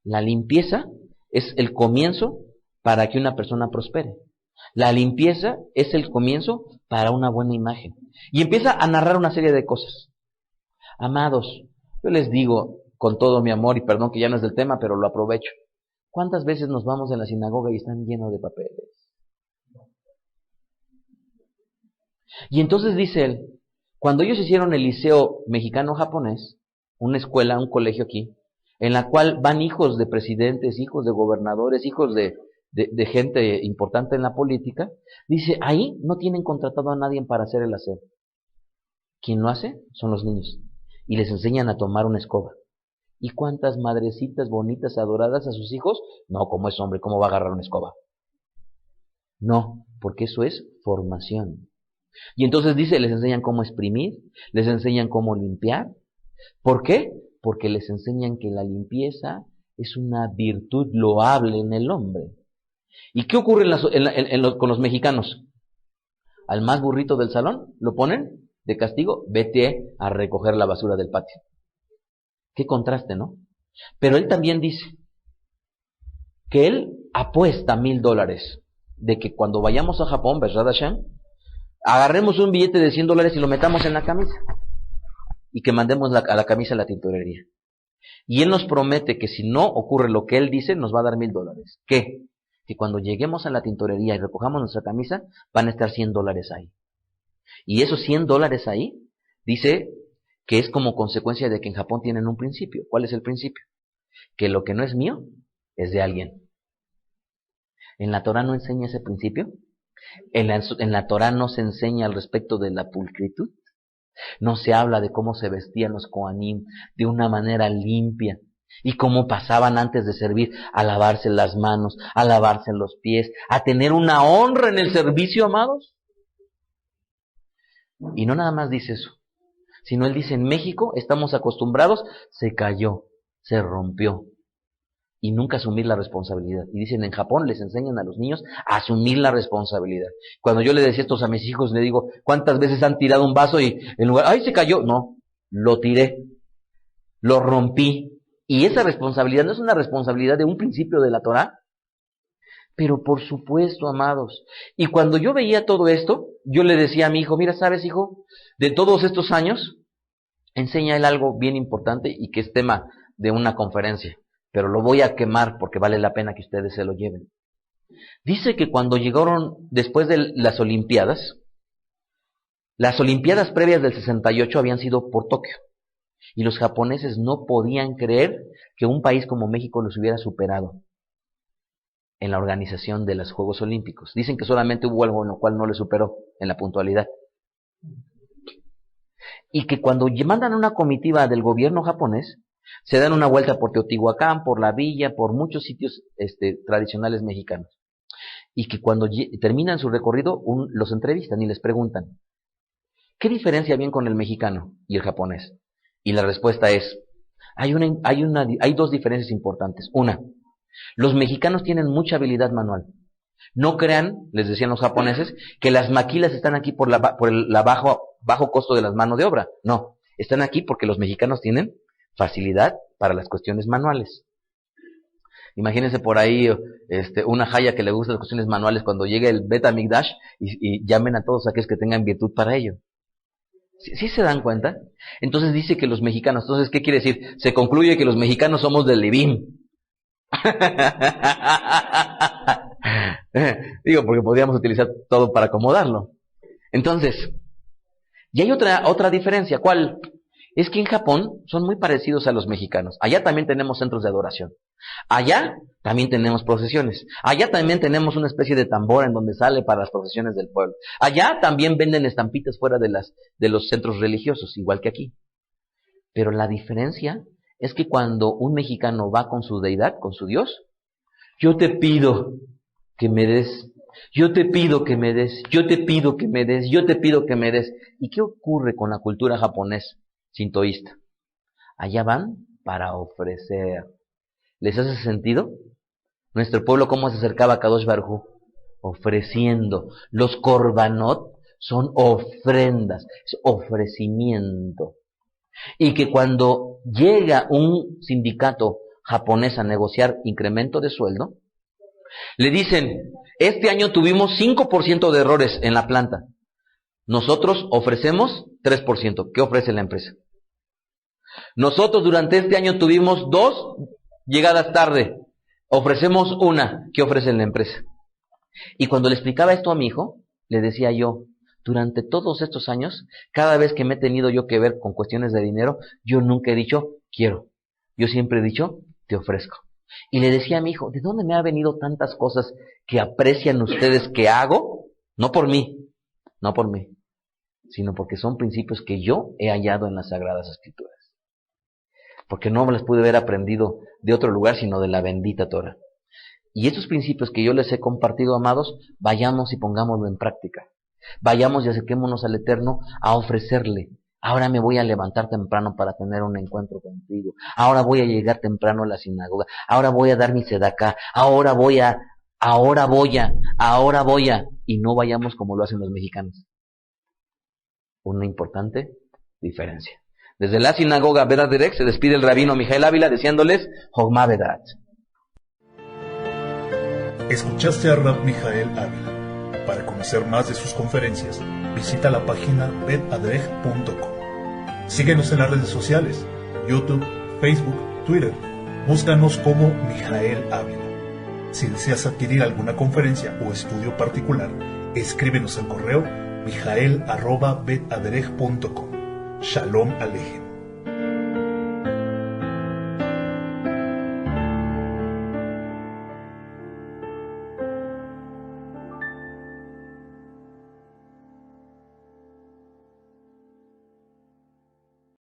La limpieza es el comienzo para que una persona prospere. La limpieza es el comienzo para una buena imagen. Y empieza a narrar una serie de cosas. Amados, yo les digo con todo mi amor, y perdón que ya no es del tema, pero lo aprovecho. ¿Cuántas veces nos vamos en la sinagoga y están llenos de papeles? Y entonces dice él, cuando ellos hicieron el liceo mexicano-japonés, una escuela, un colegio aquí, en la cual van hijos de presidentes, hijos de gobernadores, hijos de gente importante en la política, dice, ahí no tienen contratado a nadie para hacer el aseo. Quien lo hace son los niños. Y les enseñan a tomar una escoba. ¿Y cuántas madrecitas bonitas, adoradas a sus hijos? No, como es hombre, ¿cómo va a agarrar una escoba? No, porque eso es formación. Y entonces dice, les enseñan cómo exprimir, les enseñan cómo limpiar. ¿Por qué? Porque les enseñan que la limpieza es una virtud loable en el hombre. ¿Y qué ocurre con los mexicanos? Al más burrito del salón lo ponen de castigo, vete a recoger la basura del patio. Qué contraste, ¿no? Pero él también dice que él apuesta $1,000 de que cuando vayamos a Japón, Besrat Hashem, agarremos un billete de $100 y lo metamos en la camisa y que mandemos a la camisa a la tintorería. Y él nos promete que si no ocurre lo que él dice, nos va a dar $1,000. ¿Qué? Que cuando lleguemos a la tintorería y recojamos nuestra camisa, van a estar $100 ahí. Y esos $100 ahí, dice que es como consecuencia de que en Japón tienen un principio. ¿Cuál es el principio? Que lo que no es mío, es de alguien. ¿En la Torah no enseña ese principio? ¿En la Torah no se enseña al respecto de la pulcritud? ¿No se habla de cómo se vestían los Kohanim de una manera limpia? Y cómo pasaban antes de servir a lavarse las manos, a lavarse los pies, a tener una honra en el servicio, amados. Y no nada más dice eso, sino él dice, en México estamos acostumbrados, se cayó, se rompió, y nunca asumir la responsabilidad. Y dicen, en Japón les enseñan a los niños a asumir la responsabilidad. Cuando yo le decía esto a mis hijos, le digo, ¿cuántas veces han tirado un vaso y en lugar, ¡ay, se cayó! No, lo tiré, lo rompí. Y esa responsabilidad no es una responsabilidad de un principio de la Torá, pero por supuesto, amados. Y cuando yo veía todo esto, yo le decía a mi hijo, mira, ¿sabes, hijo? De todos estos años, enseña él algo bien importante y que es tema de una conferencia, pero lo voy a quemar porque vale la pena que ustedes se lo lleven. Dice que cuando llegaron después de las Olimpiadas previas del 68 habían sido por Tokio. Y los japoneses no podían creer que un país como México los hubiera superado en la organización de los Juegos Olímpicos. Dicen que solamente hubo algo en lo cual no le superó, en la puntualidad. Y que cuando mandan una comitiva del gobierno japonés, se dan una vuelta por Teotihuacán, por la villa, por muchos sitios tradicionales mexicanos. Y que cuando terminan su recorrido, los entrevistan y les preguntan, ¿qué diferencia había con el mexicano y el japonés? Y la respuesta es, hay dos diferencias importantes. Una, los mexicanos tienen mucha habilidad manual. No crean, les decían los japoneses, que las maquilas están aquí por el bajo costo de las manos de obra. No, están aquí porque los mexicanos tienen facilidad para las cuestiones manuales. Imagínense por ahí una jaya que le gusta las cuestiones manuales cuando llegue el Bet Amigdash y llamen a todos aquellos que tengan virtud para ello. ¿Sí se dan cuenta? Entonces dice que los mexicanos, entonces, ¿qué quiere decir? Se concluye que los mexicanos somos del Levim. Digo, porque podríamos utilizar todo para acomodarlo. Entonces, y hay otra diferencia. ¿Cuál? Es que en Japón son muy parecidos a los mexicanos. Allá también tenemos centros de adoración. Allá también tenemos procesiones. Allá también tenemos una especie de tambor en donde sale para las procesiones del pueblo. Allá también venden estampitas fuera de los centros religiosos, igual que aquí. Pero la diferencia es que cuando un mexicano va con su deidad, con su Dios, yo te pido que me des, yo te pido que me des, yo te pido que me des, yo te pido que me des. ¿Y qué ocurre con la cultura japonesa sintoísta? Allá van para ofrecer. ¿Les hace sentido? Nuestro pueblo, ¿cómo se acercaba a Kadosh Baruj Hu? Ofreciendo. Los korbanot son ofrendas, es ofrecimiento. Y que cuando llega un sindicato japonés a negociar incremento de sueldo, le dicen, este año tuvimos 5% de errores en la planta. Nosotros ofrecemos 3%. ¿Qué ofrece la empresa? Nosotros durante este año tuvimos 2 llegadas tarde. Ofrecemos 1. ¿Qué ofrece la empresa? Y cuando le explicaba esto a mi hijo, le decía yo, durante todos estos años, cada vez que me he tenido yo que ver con cuestiones de dinero, yo nunca he dicho, quiero. Yo siempre he dicho, te ofrezco. Y le decía a mi hijo, ¿de dónde me ha venido tantas cosas que aprecian ustedes que hago? No por mí, sino porque son principios que yo he hallado en las Sagradas Escrituras. Porque no las pude haber aprendido de otro lugar, sino de la bendita Torah. Y estos principios que yo les he compartido, amados, vayamos y pongámoslo en práctica. Vayamos y acerquémonos al Eterno a ofrecerle. Ahora me voy a levantar temprano para tener un encuentro contigo. Ahora voy a llegar temprano a la sinagoga. Ahora voy a dar mi sedaká. Ahora voy a. Y no vayamos como lo hacen los mexicanos. Una importante diferencia. Desde la sinagoga Vedat Derek se despide el rabino Mijael Ávila deseándoles Jogma Vedat. Escuchaste a Rab Mijael Ávila. Para conocer más de sus conferencias, visita la página betadrej.com. Síguenos en las redes sociales, YouTube, Facebook, Twitter. Búscanos como Mijael Ávila. Si deseas adquirir alguna conferencia o estudio particular, escríbenos al correo mijael@betadrej.com. Shalom Alejem.